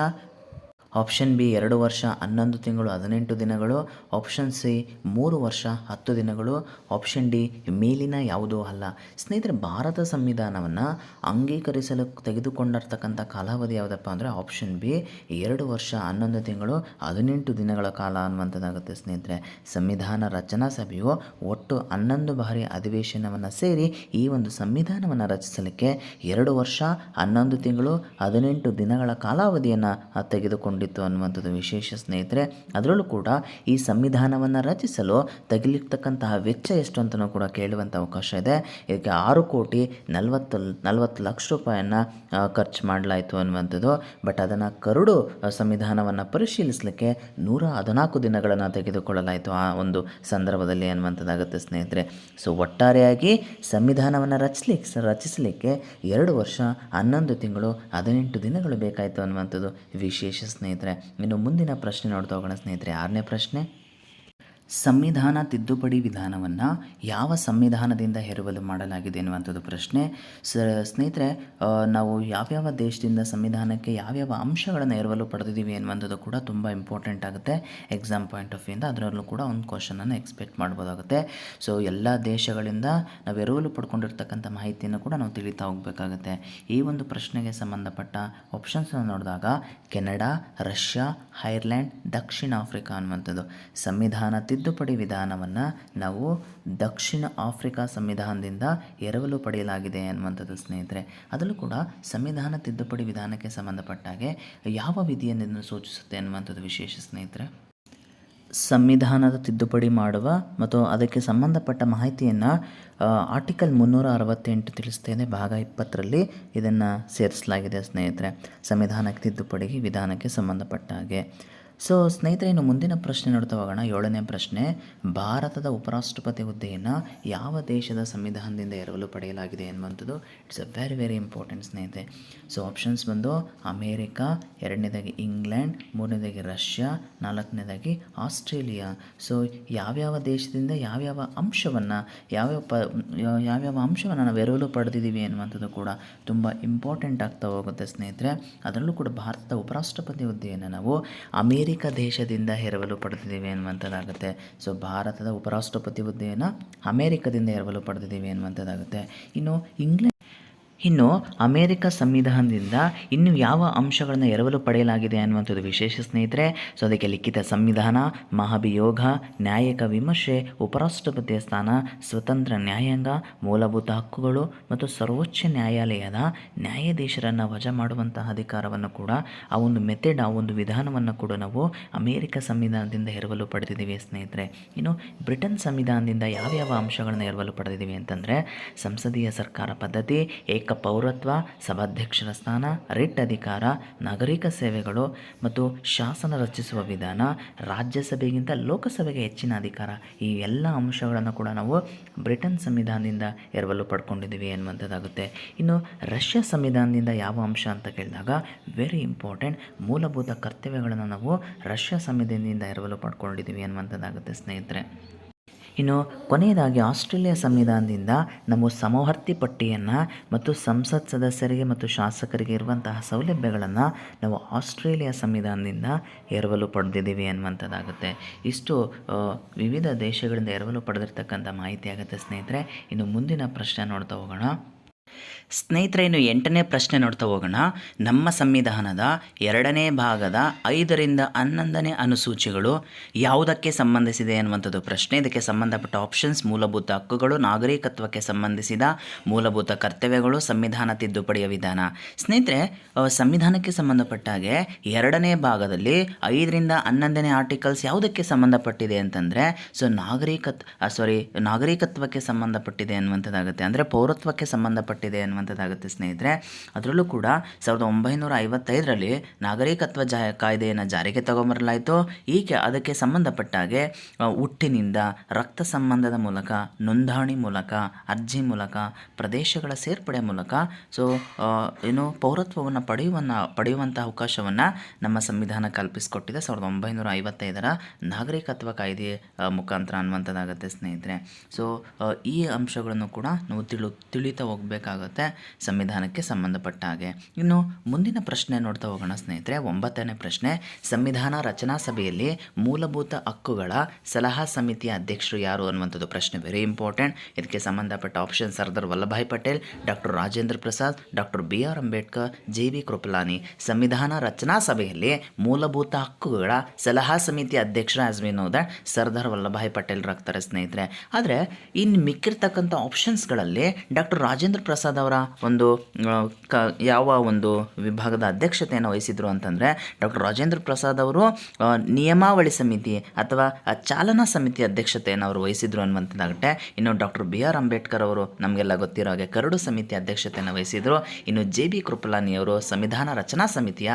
ಆಪ್ಷನ್ ಬಿ 2 ವರ್ಷ 11 ತಿಂಗಳು 18 ದಿನಗಳು, ಆಪ್ಷನ್ ಸಿ 3 ವರ್ಷ 10 ದಿನಗಳು, ಆಪ್ಷನ್ ಡಿ ಮೇಲಿನ ಯಾವುದೂ ಅಲ್ಲ. ಸ್ನೇಹಿತರೆ, ಭಾರತ ಸಂವಿಧಾನವನ್ನು ಅಂಗೀಕರಿಸಲು ತೆಗೆದುಕೊಂಡಿರ್ತಕ್ಕಂಥ ಕಾಲಾವಧಿ ಯಾವುದಪ್ಪ ಅಂದರೆ ಆಪ್ಷನ್ ಬಿ 2 ವರ್ಷ 11 ತಿಂಗಳು 18 ದಿನಗಳ ಕಾಲ ಅನ್ನುವಂಥದ್ದಾಗುತ್ತೆ ಸ್ನೇಹಿತರೆ. ಸಂವಿಧಾನ ರಚನಾ ಸಭೆಯು ಒಟ್ಟು 11 ಬಾರಿ ಅಧಿವೇಶನವನ್ನು ಸೇರಿ ಈ ಒಂದು ಸಂವಿಧಾನವನ್ನು ರಚಿಸಲಿಕ್ಕೆ 2 ವರ್ಷ 11 ತಿಂಗಳು 18 ದಿನಗಳ ಕಾಲಾವಧಿಯನ್ನು ತೆಗೆದುಕೊಂಡಿದೆ ತೆಗೆದುಕೊಂಡಿತ್ತು ಅನ್ನುವಂಥದ್ದು ವಿಶೇಷ ಸ್ನೇಹಿತರೆ. ಅದರಲ್ಲೂ ಕೂಡ ಈ ಸಂವಿಧಾನವನ್ನು ರಚಿಸಲು ತಗಲಿರ್ತಕ್ಕಂತಹ ವೆಚ್ಚ ಎಷ್ಟು ಅಂತಲೂ ಕೂಡ ಕೇಳುವಂಥ ಅವಕಾಶ ಇದೆ. ಇದಕ್ಕೆ 6,40,40,00,000 ರೂಪಾಯಿಯನ್ನು ಖರ್ಚು ಮಾಡಲಾಯಿತು ಅನ್ನುವಂಥದ್ದು. ಬಟ್ ಅದನ್ನು ಕರಡು ಸಂವಿಧಾನವನ್ನು ಪರಿಶೀಲಿಸಲಿಕ್ಕೆ 114 ದಿನಗಳನ್ನು ತೆಗೆದುಕೊಳ್ಳಲಾಯಿತು ಆ ಒಂದು ಸಂದರ್ಭದಲ್ಲಿ ಅನ್ನುವಂಥದ್ದಾಗುತ್ತೆ ಸ್ನೇಹಿತರೆ. ಸೊ ಒಟ್ಟಾರೆಯಾಗಿ ಸಂವಿಧಾನವನ್ನು ರಚಿಸಲಿಕ್ಕೆ 2 ವರ್ಷ 11 ತಿಂಗಳು 18 ದಿನಗಳು ಬೇಕಾಯಿತು ಅನ್ನುವಂಥದ್ದು ವಿಶೇಷ ಸ್ನೇಹಿತರೆ. ಇನ್ನು ಮುಂದಿನ ಪ್ರಶ್ನೆ ನೋಡ್ತಾ ಹೋಗೋಣ ಸ್ನೇಹಿತರೆ. 6ನೇ ಪ್ರಶ್ನೆ, ಸಂವಿಧಾನ ತಿದ್ದುಪಡಿ ವಿಧಾನವನ್ನು ಯಾವ ಸಂವಿಧಾನದಿಂದ ಎರವಲು ಮಾಡಲಾಗಿದೆ ಎನ್ನುವಂಥದ್ದು ಪ್ರಶ್ನೆ. ಸ್ನೇಹಿತರೆ, ನಾವು ಯಾವ್ಯಾವ ದೇಶದಿಂದ ಸಂವಿಧಾನಕ್ಕೆ ಯಾವ್ಯಾವ ಅಂಶಗಳನ್ನು ಎರವಲು ಪಡೆದಿದ್ದೀವಿ ಎನ್ನುವಂಥದ್ದು ಕೂಡ ತುಂಬ ಇಂಪಾರ್ಟೆಂಟ್ ಆಗುತ್ತೆ ಎಕ್ಸಾಮ್ ಪಾಯಿಂಟ್ ಆಫ್ ವ್ಯೂಯಿಂದ. ಅದರಲ್ಲೂ ಕೂಡ ಒಂದು ಕ್ವಶನನ್ನು ಎಕ್ಸ್ಪೆಕ್ಟ್ ಮಾಡ್ಬೋದಾಗುತ್ತೆ. ಸೊ ಎಲ್ಲ ದೇಶಗಳಿಂದ ನಾವು ಎರವಲು ಪಡ್ಕೊಂಡಿರ್ತಕ್ಕಂಥ ಮಾಹಿತಿಯನ್ನು ಕೂಡ ನಾವು ತಿಳಿತಾ ಹೋಗಬೇಕಾಗುತ್ತೆ. ಈ ಒಂದು ಪ್ರಶ್ನೆಗೆ ಸಂಬಂಧಪಟ್ಟ ಆಪ್ಷನ್ಸನ್ನು ನೋಡಿದಾಗ ಕೆನಡಾ, ರಷ್ಯಾ, ಐರ್ಲ್ಯಾಂಡ್, ದಕ್ಷಿಣ ಆಫ್ರಿಕಾ ಅನ್ನುವಂಥದ್ದು. ಸಂವಿಧಾನ ತಿದ್ದುಪಡಿ ವಿಧಾನವನ್ನು ನಾವು ದಕ್ಷಿಣ ಆಫ್ರಿಕಾ ಸಂವಿಧಾನದಿಂದ ಎರವಲು ಪಡೆಯಲಾಗಿದೆ ಅನ್ನುವಂಥದ್ದು ಸ್ನೇಹಿತರೆ. ಅದರಲ್ಲೂ ಕೂಡ ಸಂವಿಧಾನ ತಿದ್ದುಪಡಿ ವಿಧಾನಕ್ಕೆ ಸಂಬಂಧಪಟ್ಟ ಹಾಗೆ ಯಾವ ವಿಧಿಯನ್ನು ಸೂಚಿಸುತ್ತೆ ಅನ್ನುವಂಥದ್ದು ವಿಶೇಷ ಸ್ನೇಹಿತರೆ. ಸಂವಿಧಾನದ ತಿದ್ದುಪಡಿ ಮಾಡುವ ಮತ್ತು ಅದಕ್ಕೆ ಸಂಬಂಧಪಟ್ಟ ಮಾಹಿತಿಯನ್ನು ಆರ್ಟಿಕಲ್ 368 ತಿಳಿಸ್ತೇನೆ. ಭಾಗ 20ರಲ್ಲಿ ಇದನ್ನು ಸೇರಿಸಲಾಗಿದೆ ಸ್ನೇಹಿತರೆ, ಸಂವಿಧಾನಕ್ಕೆ ತಿದ್ದುಪಡಿ ವಿಧಾನಕ್ಕೆ ಸಂಬಂಧಪಟ್ಟ ಹಾಗೆ. ಸೊ ಸ್ನೇಹಿತರೆ, ಇನ್ನು ಮುಂದಿನ ಪ್ರಶ್ನೆ ನೋಡ್ತಾ ಹೋಗೋಣ. 7ನೇ ಪ್ರಶ್ನೆ, ಭಾರತದ ಉಪರಾಷ್ಟ್ರಪತಿ ಹುದ್ದೆಯನ್ನು ಯಾವ ದೇಶದ ಸಂವಿಧಾನದಿಂದ ಎರವಲು ಪಡೆಯಲಾಗಿದೆ ಎನ್ನುವಂಥದ್ದು it's a very very important ಸ್ನೇಹಿತರೆ. ಸೊ ಆಪ್ಷನ್ಸ್ ಬಂದು ಅಮೇರಿಕಾ, 2ನೇದಾಗಿ ಇಂಗ್ಲೆಂಡ್, 3ನೇದಾಗಿ ರಷ್ಯಾ, 4ನೇದಾಗಿ ಆಸ್ಟ್ರೇಲಿಯಾ. ಸೊ ಯಾವ್ಯಾವ ದೇಶದಿಂದ ಯಾವ್ಯಾವ ಅಂಶವನ್ನು ನಾವು ಎರವಲು ಪಡೆದಿದ್ದೀವಿ ಎನ್ನುವಂಥದ್ದು ಕೂಡ ತುಂಬ ಇಂಪಾರ್ಟೆಂಟ್ ಆಗ್ತಾ ಹೋಗುತ್ತೆ ಸ್ನೇಹಿತರೆ. ಅದರಲ್ಲೂ ಕೂಡ ಭಾರತದ ಉಪರಾಷ್ಟ್ರಪತಿ ಹುದ್ದೆಯನ್ನು ನಾವು ಅಮೇರಿಕಾ ದೇಶದಿಂದ ಎರವಲು ಪಡೆದಿದ್ದೀವಿ ಅನ್ನುವಂಥದ್ದಾಗುತ್ತೆ. ಸೊ ಭಾರತದ ಉಪರಾಷ್ಟ್ರಪತಿ ಹುದ್ದೆಯನ್ನು ಅಮೇರಿಕದಿಂದ ಎರವಲು ಪಡೆದಿದ್ದೀವಿ ಅನ್ನುವಂಥದ್ದಾಗುತ್ತೆ. ಇನ್ನು ಅಮೇರಿಕ ಸಂವಿಧಾನದಿಂದ ಇನ್ನು ಯಾವ ಅಂಶಗಳನ್ನು ಎರವಲು ಪಡೆಯಲಾಗಿದೆ ಅನ್ನುವಂಥದ್ದು ವಿಶೇಷ ಸ್ನೇಹಿತರೆ. ಸೊ ಅದಕ್ಕೆ ಲಿಖಿತ ಸಂವಿಧಾನ, ಮಹಾಭಿಯೋಗ, ನ್ಯಾಯಿಕ ವಿಮರ್ಶೆ, ಉಪರಾಷ್ಟ್ರಪತಿಯ ಸ್ಥಾನ, ಸ್ವತಂತ್ರ ನ್ಯಾಯಾಂಗ, ಮೂಲಭೂತ ಹಕ್ಕುಗಳು ಮತ್ತು ಸರ್ವೋಚ್ಚ ನ್ಯಾಯಾಲಯದ ನ್ಯಾಯಾಧೀಶರನ್ನು ವಜಾ ಮಾಡುವಂತಹ ಅಧಿಕಾರವನ್ನು ಕೂಡ ಆ ಒಂದು ಮೆಥಡ್, ಆ ಒಂದು ವಿಧಾನವನ್ನು ಕೂಡ ನಾವು ಅಮೇರಿಕ ಸಂವಿಧಾನದಿಂದ ಎರವಲು ಪಡೆದಿದ್ದೀವಿ ಸ್ನೇಹಿತರೆ. ಇನ್ನು ಬ್ರಿಟನ್ ಸಂವಿಧಾನದಿಂದ ಯಾವ್ಯಾವ ಅಂಶಗಳನ್ನು ಎರವಲು ಪಡೆದಿದ್ದೀವಿ ಅಂತಂದರೆ ಸಂಸದೀಯ ಸರ್ಕಾರ ಪದ್ಧತಿ, ಏಕ ಪೌರತ್ವ, ಸಭಾಧ್ಯಕ್ಷರ ಸ್ಥಾನ, ರಿಟ್ ಅಧಿಕಾರ, ನಾಗರಿಕ ಸೇವೆಗಳು ಮತ್ತು ಶಾಸನ ರಚಿಸುವ ವಿಧಾನ, ರಾಜ್ಯಸಭೆಗಿಂತ ಲೋಕಸಭೆಗೆ ಹೆಚ್ಚಿನ ಅಧಿಕಾರ. ಈ ಎಲ್ಲ ಅಂಶಗಳನ್ನು ಕೂಡ ನಾವು ಬ್ರಿಟನ್ ಸಂವಿಧಾನದಿಂದ ಎರವಲು ಪಡ್ಕೊಂಡಿದ್ದೀವಿ ಎನ್ನುವಂಥದ್ದಾಗುತ್ತೆ. ಇನ್ನು ರಷ್ಯಾ ಸಂವಿಧಾನದಿಂದ ಯಾವ ಅಂಶ ಅಂತ ಕೇಳಿದಾಗ ವೆರಿ ಇಂಪಾರ್ಟೆಂಟ್, ಮೂಲಭೂತ ಕರ್ತವ್ಯಗಳನ್ನು ನಾವು ರಷ್ಯಾ ಸಂವಿಧಾನದಿಂದ ಎರವಲು ಪಡ್ಕೊಂಡಿದ್ದೀವಿ ಅನ್ನುವಂಥದ್ದಾಗುತ್ತೆ ಸ್ನೇಹಿತರೆ. ಇನ್ನು ಕೊನೆಯದಾಗಿ ಆಸ್ಟ್ರೇಲಿಯಾ ಸಂವಿಧಾನದಿಂದ ನಾವು ಸಮವರ್ತಿ ಪಟ್ಟಿಯನ್ನು ಮತ್ತು ಸಂಸತ್ ಸದಸ್ಯರಿಗೆ ಮತ್ತು ಶಾಸಕರಿಗೆ ಇರುವಂತಹ ಸೌಲಭ್ಯಗಳನ್ನು ನಾವು ಆಸ್ಟ್ರೇಲಿಯಾ ಸಂವಿಧಾನದಿಂದ ಎರವಲು ಪಡೆದಿದ್ದೀವಿ ಅನ್ನುವಂಥದ್ದಾಗುತ್ತೆ. ಇಷ್ಟು ವಿವಿಧ ದೇಶಗಳಿಂದ ಎರವಲು ಪಡೆದಿರ್ತಕ್ಕಂಥ ಮಾಹಿತಿ ಆಗುತ್ತೆ ಸ್ನೇಹಿತರೆ. ಇನ್ನು ಮುಂದಿನ ಪ್ರಶ್ನೆ ನೋಡ್ತಾ ಹೋಗೋಣ ಸ್ನೇಹಿತರೆ. ಇನ್ನು 8ನೇ ಪ್ರಶ್ನೆ ನೋಡ್ತಾ ಹೋಗೋಣ. ನಮ್ಮ ಸಂವಿಧಾನದ 2ನೇ ಭಾಗದ 5ರಿಂದ 11ನೇ ಅನುಸೂಚಿಗಳು ಯಾವುದಕ್ಕೆ ಸಂಬಂಧಿಸಿದೆ ಅನ್ನುವಂಥದ್ದು ಪ್ರಶ್ನೆ. ಇದಕ್ಕೆ ಸಂಬಂಧಪಟ್ಟ ಆಪ್ಷನ್ಸ್: ಮೂಲಭೂತ ಹಕ್ಕುಗಳು, ನಾಗರಿಕತ್ವಕ್ಕೆ ಸಂಬಂಧಿಸಿದ ಮೂಲಭೂತ ಕರ್ತವ್ಯಗಳು, ಸಂವಿಧಾನ ತಿದ್ದುಪಡಿಯ ವಿಧಾನ. ಸ್ನೇಹಿತರೆ, ಸಂವಿಧಾನಕ್ಕೆ ಸಂಬಂಧಪಟ್ಟ ಹಾಗೆ 2ನೇ ಭಾಗದಲ್ಲಿ 5ರಿಂದ 11ನೇ ಆರ್ಟಿಕಲ್ಸ್ ಯಾವುದಕ್ಕೆ ಸಂಬಂಧಪಟ್ಟಿದೆ ಅಂತಂದರೆ ನಾಗರಿಕತ್ವಕ್ಕೆ ಸಂಬಂಧಪಟ್ಟಿದೆ ಅನ್ನುವಂಥದ್ದಾಗುತ್ತೆ. ಅಂದರೆ ಪೌರತ್ವಕ್ಕೆ ಸಂಬಂಧಪಟ್ಟಿದೆ ಅನ್ನುವಂಥದ್ದಾಗುತ್ತೆ ಸ್ನೇಹಿತರೆ. ಅದರಲ್ಲೂ ಕೂಡ 1955ರಲ್ಲಿ ನಾಗರಿಕತ್ವ ಕಾಯ್ದೆಯನ್ನು ಜಾರಿಗೆ ತಗೊಂಬರಲಾಯಿತು. ಅದಕ್ಕೆ ಸಂಬಂಧಪಟ್ಟ ಹಾಗೆ ಹುಟ್ಟಿನಿಂದ, ರಕ್ತ ಸಂಬಂಧದ ಮೂಲಕ, ನೋಂದಣಿ ಮೂಲಕ, ಅರ್ಜಿ ಮೂಲಕ, ಪ್ರದೇಶಗಳ ಸೇರ್ಪಡೆ ಮೂಲಕ ಪೌರತ್ವವನ್ನು ಪಡೆಯುವಂಥ ಅವಕಾಶವನ್ನು ನಮ್ಮ ಸಂವಿಧಾನ ಕಲ್ಪಿಸಿಕೊಟ್ಟಿದೆ 1955ರ ನಾಗರಿಕತ್ವ ಕಾಯ್ದೆ ಮುಖಾಂತರ ಅನ್ನುವಂಥದ್ದಾಗುತ್ತೆ ಸ್ನೇಹಿತರೆ. ಸೊ ಈ ಅಂಶಗಳನ್ನು ಕೂಡ ನಾವು ತಿಳಿತಾ ಹೋಗಬೇಕಾಗುತ್ತೆ ಸಂವಿಧಾನಕ್ಕೆ ಸಂಬಂಧಪಟ್ಟ ಹಾಗೆ. ಇನ್ನು ಮುಂದಿನ ಪ್ರಶ್ನೆ ನೋಡ್ತಾ ಹೋಗೋಣ ಸ್ನೇಹಿತರೆ. 9ನೇ ಪ್ರಶ್ನೆ, ಸಂವಿಧಾನ ರಚನಾ ಸಭೆಯಲ್ಲಿ ಮೂಲಭೂತ ಹಕ್ಕುಗಳ ಸಲಹಾ ಸಮಿತಿಯ ಅಧ್ಯಕ್ಷರು ಯಾರು ಅನ್ನುವಂಥದ್ದು ಪ್ರಶ್ನೆ. Very important. ಇದಕ್ಕೆ ಸಂಬಂಧಪಟ್ಟ option: Sardar Vallabhbhai Patel, doctor Rajendra Prasad, doctor BR Ambedkar, JB Kripalani. ಸಂವಿಧಾನ ರಚನಾ ಸಭೆಯಲ್ಲಿ ಮೂಲಭೂತ ಹಕ್ಕುಗಳ ಸಲಹಾ ಸಮಿತಿಯ ಅಧ್ಯಕ್ಷರು as we know that Sardar Vallabhbhai Patel ರಾಗ್ತಾರೆ ಸ್ನೇಹಿತರೆ. ಆದರೆ ಇನ್ನು ಮಿಕ್ಕಿರ್ತಕ್ಕಂಥ ಆಪ್ಷನ್ಸ್ಗಳಲ್ಲಿ ಡಾಕ್ಟರ್ ರಾಜೇಂದ್ರ ಪ್ರಸಾದ್ ಅವರ ಒಂದು ಯಾವ ಒಂದು ವಿಭಾಗದ ಅಧ್ಯಕ್ಷತೆಯನ್ನು ವಹಿಸಿದರು ಅಂತಂದರೆ ಡಾಕ್ಟರ್ ರಾಜೇಂದ್ರ ಪ್ರಸಾದ್ ಅವರು ನಿಯಮಾವಳಿ ಸಮಿತಿ ಅಥವಾ ಚಾಲನಾ ಸಮಿತಿ ಅಧ್ಯಕ್ಷತೆಯನ್ನು ಅವರು ವಹಿಸಿದರು ಅನ್ನುವಂಥದ್ದಾಗುತ್ತೆ. ಇನ್ನು ಡಾಕ್ಟರ್ ಬಿ ಆರ್ ಅಂಬೇಡ್ಕರ್ ಅವರು ನಮಗೆಲ್ಲ ಗೊತ್ತಿರೋ ಹಾಗೆ ಕರಡು ಸಮಿತಿ ಅಧ್ಯಕ್ಷತೆಯನ್ನು ವಹಿಸಿದರು. ಇನ್ನು ಜೆ ಬಿ ಕೃಪಲಾನಿ ಅವರು ಸಂವಿಧಾನ ರಚನಾ ಸಮಿತಿಯ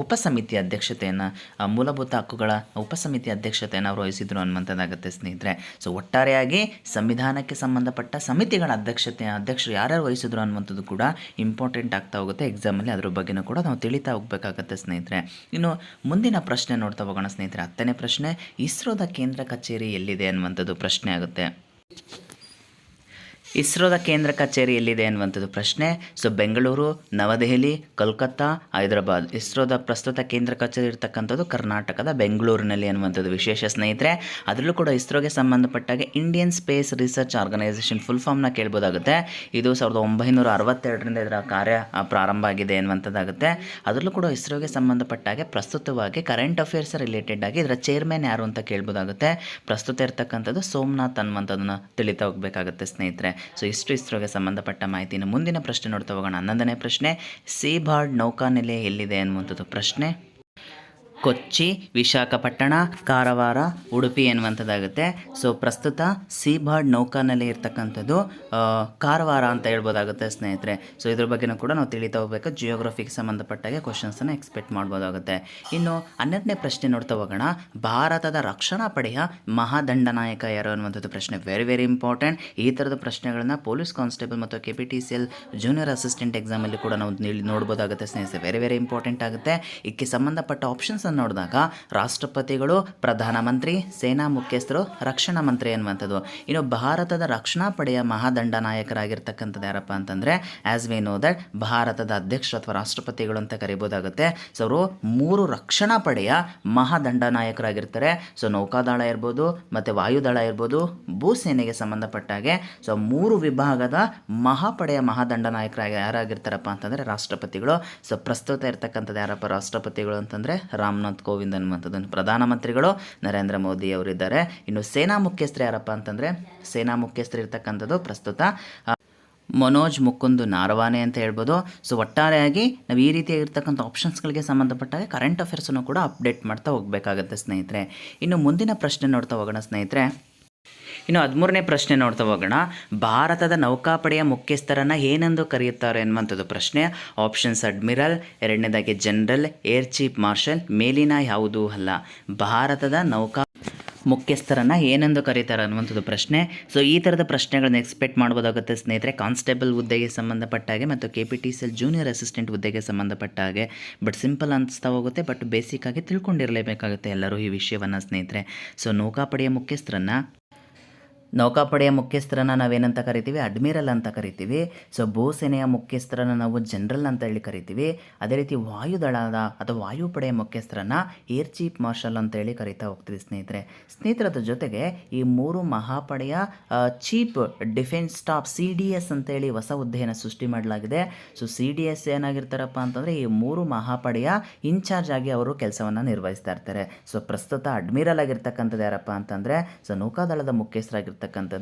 ಉಪಸಮಿತಿ ಅಧ್ಯಕ್ಷತೆಯನ್ನು, ಮೂಲಭೂತ ಹಕ್ಕುಗಳ ಉಪಸಮಿತಿ ಅಧ್ಯಕ್ಷತೆಯನ್ನು ಅವರು ವಹಿಸಿದರು ಅನ್ನುವಂಥದ್ದಾಗುತ್ತೆ ಸ್ನೇಹಿತರೆ. ಸೊ ಒಟ್ಟಾರೆಯಾಗಿ ಸಂವಿಧಾನಕ್ಕೆ ಸಂಬಂಧಪಟ್ಟ ಸಮಿತಿಗಳ ಅಧ್ಯಕ್ಷರು ಯಾರ್ಯಾರು ವಹಿಸಿದ್ರು ಅನ್ನುವಂಥದ್ದು ಕೂಡ ಇಂಪಾರ್ಟೆಂಟ್ ಆಗ್ತಾ ಹೋಗುತ್ತೆ ಎಕ್ಸಾಮಲ್ಲಿ. ಅದ್ರ ಬಗ್ಗೆನೂ ಕೂಡ ನಾವು ತಿಳಿತಾ ಹೋಗಬೇಕಾಗತ್ತೆ ಸ್ನೇಹಿತರೆ. ಇನ್ನು ಮುಂದಿನ ಪ್ರಶ್ನೆ ನೋಡ್ತಾ ಹೋಗೋಣ ಸ್ನೇಹಿತರೆ. 10ನೇ ಪ್ರಶ್ನೆ, ಇಸ್ರೋದ ಕೇಂದ್ರ ಕಚೇರಿ ಎಲ್ಲಿದೆ ಅನ್ನುವಂಥದ್ದು ಪ್ರಶ್ನೆ ಆಗುತ್ತೆ. ಇಸ್ರೋದ ಕೇಂದ್ರ ಕಚೇರಿ ಎಲ್ಲಿದೆ ಅನ್ನುವಂಥದ್ದು ಪ್ರಶ್ನೆ. ಸೊ ಬೆಂಗಳೂರು, ನವದೆಹಲಿ, ಕೋಲ್ಕತ್ತಾ, ಹೈದರಾಬಾದ್. ಇಸ್ರೋದ ಪ್ರಸ್ತುತ ಕೇಂದ್ರ ಕಚೇರಿ ಇರ್ತಕ್ಕಂಥದ್ದು ಕರ್ನಾಟಕದ ಬೆಂಗಳೂರಿನಲ್ಲಿ ಅನ್ನುವಂಥದ್ದು ವಿಶೇಷ ಸ್ನೇಹಿತರೆ. ಅದರಲ್ಲೂ ಕೂಡ ಇಸ್ರೋಗೆ ಸಂಬಂಧಪಟ್ಟಾಗೆ Indian space research organisation full ಫಾರ್ಮ್ನ ಕೇಳ್ಬೋದಾಗುತ್ತೆ. ಇದು 1962ರಿಂದ ಇದರ ಕಾರ್ಯ ಪ್ರಾರಂಭ ಆಗಿದೆ ಅನ್ನುವಂಥದ್ದಾಗುತ್ತೆ. ಅದರಲ್ಲೂ ಕೂಡ ಇಸ್ರೋಗೆ ಸಂಬಂಧಪಟ್ಟಾಗೆ ಪ್ರಸ್ತುತವಾಗಿ ಕರೆಂಟ್ ಅಫೇರ್ಸ್ ರಿಲೇಟೆಡ್ ಆಗಿ ಇದರ ಚೇರ್ಮನ್ ಯಾರು ಅಂತ ಕೇಳ್ಬೋದಾಗುತ್ತೆ. ಪ್ರಸ್ತುತ ಇರ್ತಕ್ಕಂಥದ್ದು ಸೋಮನಾಥ್ ಅನ್ನುವಂಥದ್ದನ್ನು ತಿಳಿತಾ ಹೋಗಬೇಕಾಗುತ್ತೆ ಸ್ನೇಹಿತರೆ. ಸೊ ಇಷ್ಟು ಇಸ್ರೋಗೆ ಸಂಬಂಧಪಟ್ಟ ಮಾಹಿತಿನ. ಮುಂದಿನ ಪ್ರಶ್ನೆ ನೋಡ್ತಾ ಹೋಗೋಣ. 11ನೇ ಪ್ರಶ್ನೆ, ಸೀಬಾರ್ಡ್ ನೌಕಾನೆಲೆ ಎಲ್ಲಿದೆ ಅನ್ನುವಂಥದ್ದು ಪ್ರಶ್ನೆ. ಕೊಚ್ಚಿ, ವಿಶಾಖಪಟ್ಟಣ, ಕಾರವಾರ, ಉಡುಪಿ ಎನ್ನುವಂಥದ್ದಾಗುತ್ತೆ. ಸೊ ಪ್ರಸ್ತುತ ಸೀಬಾರ್ಡ್ ನೌಕಾನೆಲೆ ಇರ್ತಕ್ಕಂಥದ್ದು ಕಾರವಾರ ಅಂತ ಹೇಳ್ಬೋದಾಗುತ್ತೆ ಸ್ನೇಹಿತರೆ. ಸೊ ಇದ್ರ ಬಗ್ಗೆನೂ ಕೂಡ ನಾವು ತಿಳಿತಾ ಹೋಗಬೇಕು. ಜಿಯೋಗ್ರಫಿಗೆ ಸಂಬಂಧಪಟ್ಟಾಗೆ ಕ್ವಶನ್ಸನ್ನು ಎಕ್ಸ್ಪೆಕ್ಟ್ ಮಾಡ್ಬೋದಾಗುತ್ತೆ. ಇನ್ನು 12ನೇ ಪ್ರಶ್ನೆ ನೋಡ್ತಾ ಹೋಗೋಣ. ಭಾರತದ ರಕ್ಷಣಾ ಪಡೆಯ ಮಹಾದಂಡನಾಯಕ ಯಾರು ಅನ್ನುವಂಥದ್ದು ಪ್ರಶ್ನೆ. Very very important. ಈ ಥರದ ಪ್ರಶ್ನೆಗಳನ್ನ ಪೊಲೀಸ್ ಕಾನ್ಸ್ಟೇಬಲ್ ಮತ್ತು KPTCL ಜೂನಿಯರ್ ಅಸಿಸ್ಟೆಂಟ್ ಎಕ್ಸಾಮಲ್ಲಿ ಕೂಡ ನಾವು ನೋಡ್ಬೋದಾಗುತ್ತೆ ಸ್ನೇಹಿತರೆ. ವೆರಿ ವೆರಿ ಇಂಪಾರ್ಟೆಂಟ್ ಆಗುತ್ತೆ. ಇದಕ್ಕೆ ಸಂಬಂಧಪಟ್ಟ ಆಪ್ಷನ್ಸ್ ನೋಡಿದಾಗ ರಾಷ್ಟ್ರಪತಿಗಳು, ಪ್ರಧಾನಮಂತ್ರಿ, ಸೇನಾ ಮುಖ್ಯಸ್ಥರು, ರಕ್ಷಣಾ ಮಂತ್ರಿ ಅನ್ನುವಂಥದ್ದು. ಇನ್ನು ಭಾರತದ ರಕ್ಷಣಾ ಪಡೆಯ ಮಹಾದಂಡನಾಯಕರಾಗಿರ್ತಕ್ಕಂಥದ್ದು ಯಾರಪ್ಪ ಅಂತಂದರೆ, ಆ್ಯಸ್ ವಿ ನೋ ದಟ್ ಭಾರತದ ಅಧ್ಯಕ್ಷರು ಅಥವಾ ರಾಷ್ಟ್ರಪತಿಗಳು ಅಂತ ಕರಿಬೋದಾಗುತ್ತೆ. ಸೊ ಅವರು 3 ರಕ್ಷಣಾ ಪಡೆಯ ಮಹಾದಂಡನಾಯಕರಾಗಿರ್ತಾರೆ. ಸೊ ನೌಕಾದಳ ಇರ್ಬೋದು, ಮತ್ತು ವಾಯುದಳ ಇರ್ಬೋದು, ಭೂಸೇನೆಗೆ ಸಂಬಂಧಪಟ್ಟಾಗೆ ಸೊ 3 ವಿಭಾಗದ ಮಹಾಪಡೆಯ ಮಹಾದಂಡನಾಯಕರಾಗಿ ಯಾರಾಗಿರ್ತಾರಪ್ಪ ಅಂತಂದರೆ ರಾಷ್ಟ್ರಪತಿಗಳು. ಸೊ ಪ್ರಸ್ತುತ ಇರ್ತಕ್ಕಂಥದ್ದು ಯಾರಪ್ಪ ರಾಷ್ಟ್ರಪತಿಗಳು ಅಂತಂದರೆ ರಾಮನಾಥ್ ಕೋವಿಂದ್ ಅನ್ನುವಂಥದ್ದು. ಪ್ರಧಾನಮಂತ್ರಿಗಳು ನರೇಂದ್ರ ಮೋದಿ ಅವರಿದ್ದಾರೆ. ಇನ್ನು ಸೇನಾ ಮುಖ್ಯಸ್ಥರು ಯಾರಪ್ಪ ಅಂತಂದರೆ, ಸೇನಾ ಮುಖ್ಯಸ್ಥರು ಇರ್ತಕ್ಕಂಥದ್ದು ಪ್ರಸ್ತುತ ಮನೋಜ್ ಮುಕುಂದ್ ನಾರವಾನೆ ಅಂತ ಹೇಳ್ಬೋದು. ಸೊ ಒಟ್ಟಾರೆಯಾಗಿ ನಾವು ಈ ರೀತಿಯಾಗಿರ್ತಕ್ಕಂಥ ಆಪ್ಷನ್ಸ್ಗಳಿಗೆ ಸಂಬಂಧಪಟ್ಟಾಗ ಕರೆಂಟ್ ಅಫೇರ್ಸನ್ನು ಕೂಡ ಅಪ್ಡೇಟ್ ಮಾಡ್ತಾ ಹೋಗಬೇಕಾಗುತ್ತೆ ಸ್ನೇಹಿತರೆ. ಇನ್ನು ಮುಂದಿನ ಪ್ರಶ್ನೆ ನೋಡ್ತಾ ಹೋಗೋಣ ಸ್ನೇಹಿತರೆ. ಇನ್ನು 13ನೇ ಪ್ರಶ್ನೆ ನೋಡ್ತಾ ಹೋಗೋಣ. ಭಾರತದ ನೌಕಾಪಡೆಯ ಮುಖ್ಯಸ್ಥರನ್ನು ಏನೆಂದು ಕರೆಯುತ್ತಾರೆ ಎನ್ನುವಂಥದ್ದು ಪ್ರಶ್ನೆ. ಆಪ್ಷನ್ಸ್ ಅಡ್ಮಿರಲ್, ಎರಡನೇದಾಗಿ ಜನರಲ್, ಏರ್ ಚೀಫ್ ಮಾರ್ಷಲ್, ಮೇಲಿನ ಯಾವುದೂ ಅಲ್ಲ. ಭಾರತದ ನೌಕಾ ಮುಖ್ಯಸ್ಥರನ್ನು ಏನೆಂದು ಕರೀತಾರೆ ಅನ್ನುವಂಥದ್ದು ಪ್ರಶ್ನೆ. ಸೊ ಈ ಥರದ ಪ್ರಶ್ನೆಗಳನ್ನು ಎಕ್ಸ್ಪೆಕ್ಟ್ ಮಾಡ್ಬೋದಾಗುತ್ತೆ ಸ್ನೇಹಿತರೆ. ಕಾನ್ಸ್ಟೇಬಲ್ ಹುದ್ದೆಗೆ ಸಂಬಂಧಪಟ್ಟಾಗೆ ಮತ್ತು KPTCL ಜೂನಿಯರ್ ಅಸಿಸ್ಟೆಂಟ್ ಹುದ್ದೆಗೆ ಸಂಬಂಧಪಟ್ಟಾಗೆ. ಬಟ್ ಸಿಂಪಲ್ ಅನಿಸ್ತಾ ಹೋಗುತ್ತೆ, ಬಟ್ ಬೇಸಿಕ್ಕಾಗಿ ತಿಳ್ಕೊಂಡಿರಲೇಬೇಕಾಗುತ್ತೆ ಎಲ್ಲರೂ ಈ ವಿಷಯವನ್ನು ಸ್ನೇಹಿತರೆ. ಸೊ ನೌಕಾಪಡೆಯ ಮುಖ್ಯಸ್ಥರನ್ನು ನಾವೇನಂತ ಕರಿತೀವಿ, ಅಡ್ಮಿರಲ್ ಅಂತ ಕರಿತೀವಿ. ಸೊ ಭೂಸೇನೆಯ ಮುಖ್ಯಸ್ಥರನ್ನು ನಾವು ಜನರಲ್ ಅಂತ ಹೇಳಿ ಕರಿತೀವಿ. ಅದೇ ರೀತಿ ವಾಯುದಳದ ಅಥವಾ ವಾಯುಪಡೆಯ ಮುಖ್ಯಸ್ಥರನ್ನು ಏರ್ ಚೀಫ್ ಮಾರ್ಷಲ್ ಅಂತ ಹೇಳಿ ಕರಿತಾ ಹೋಗ್ತೀವಿ ಸ್ನೇಹಿತರೆ. ಅದ್ರ ಜೊತೆಗೆ ಈ 3 ಮಹಾಪಡೆಯ ಚೀಫ್ ಡಿಫೆನ್ಸ್ ಸ್ಟಾಫ್ CDS ಅಂತೇಳಿ ಹೊಸ ಹುದ್ದೆಯನ್ನು ಸೃಷ್ಟಿ ಮಾಡಲಾಗಿದೆ. ಸೊ CDS ಏನಾಗಿರ್ತಾರಪ್ಪ ಅಂತಂದರೆ ಈ 3 ಮಹಾಪಡೆಯ ಇನ್ಚಾರ್ಜ್ ಆಗಿ ಅವರು ಕೆಲಸವನ್ನು ನಿರ್ವಹಿಸ್ತಾ ಇರ್ತಾರೆ. ಸೊ ಪ್ರಸ್ತುತ ಅಡ್ಮಿರಲ್ ಆಗಿರ್ತಕ್ಕಂಥದ್ದು ಯಾರಪ್ಪ ಅಂತಂದರೆ, ಸೊ ನೌಕಾದಳದ ಮುಖ್ಯಸ್ಥರಾಗಿರ್ತಾರೆ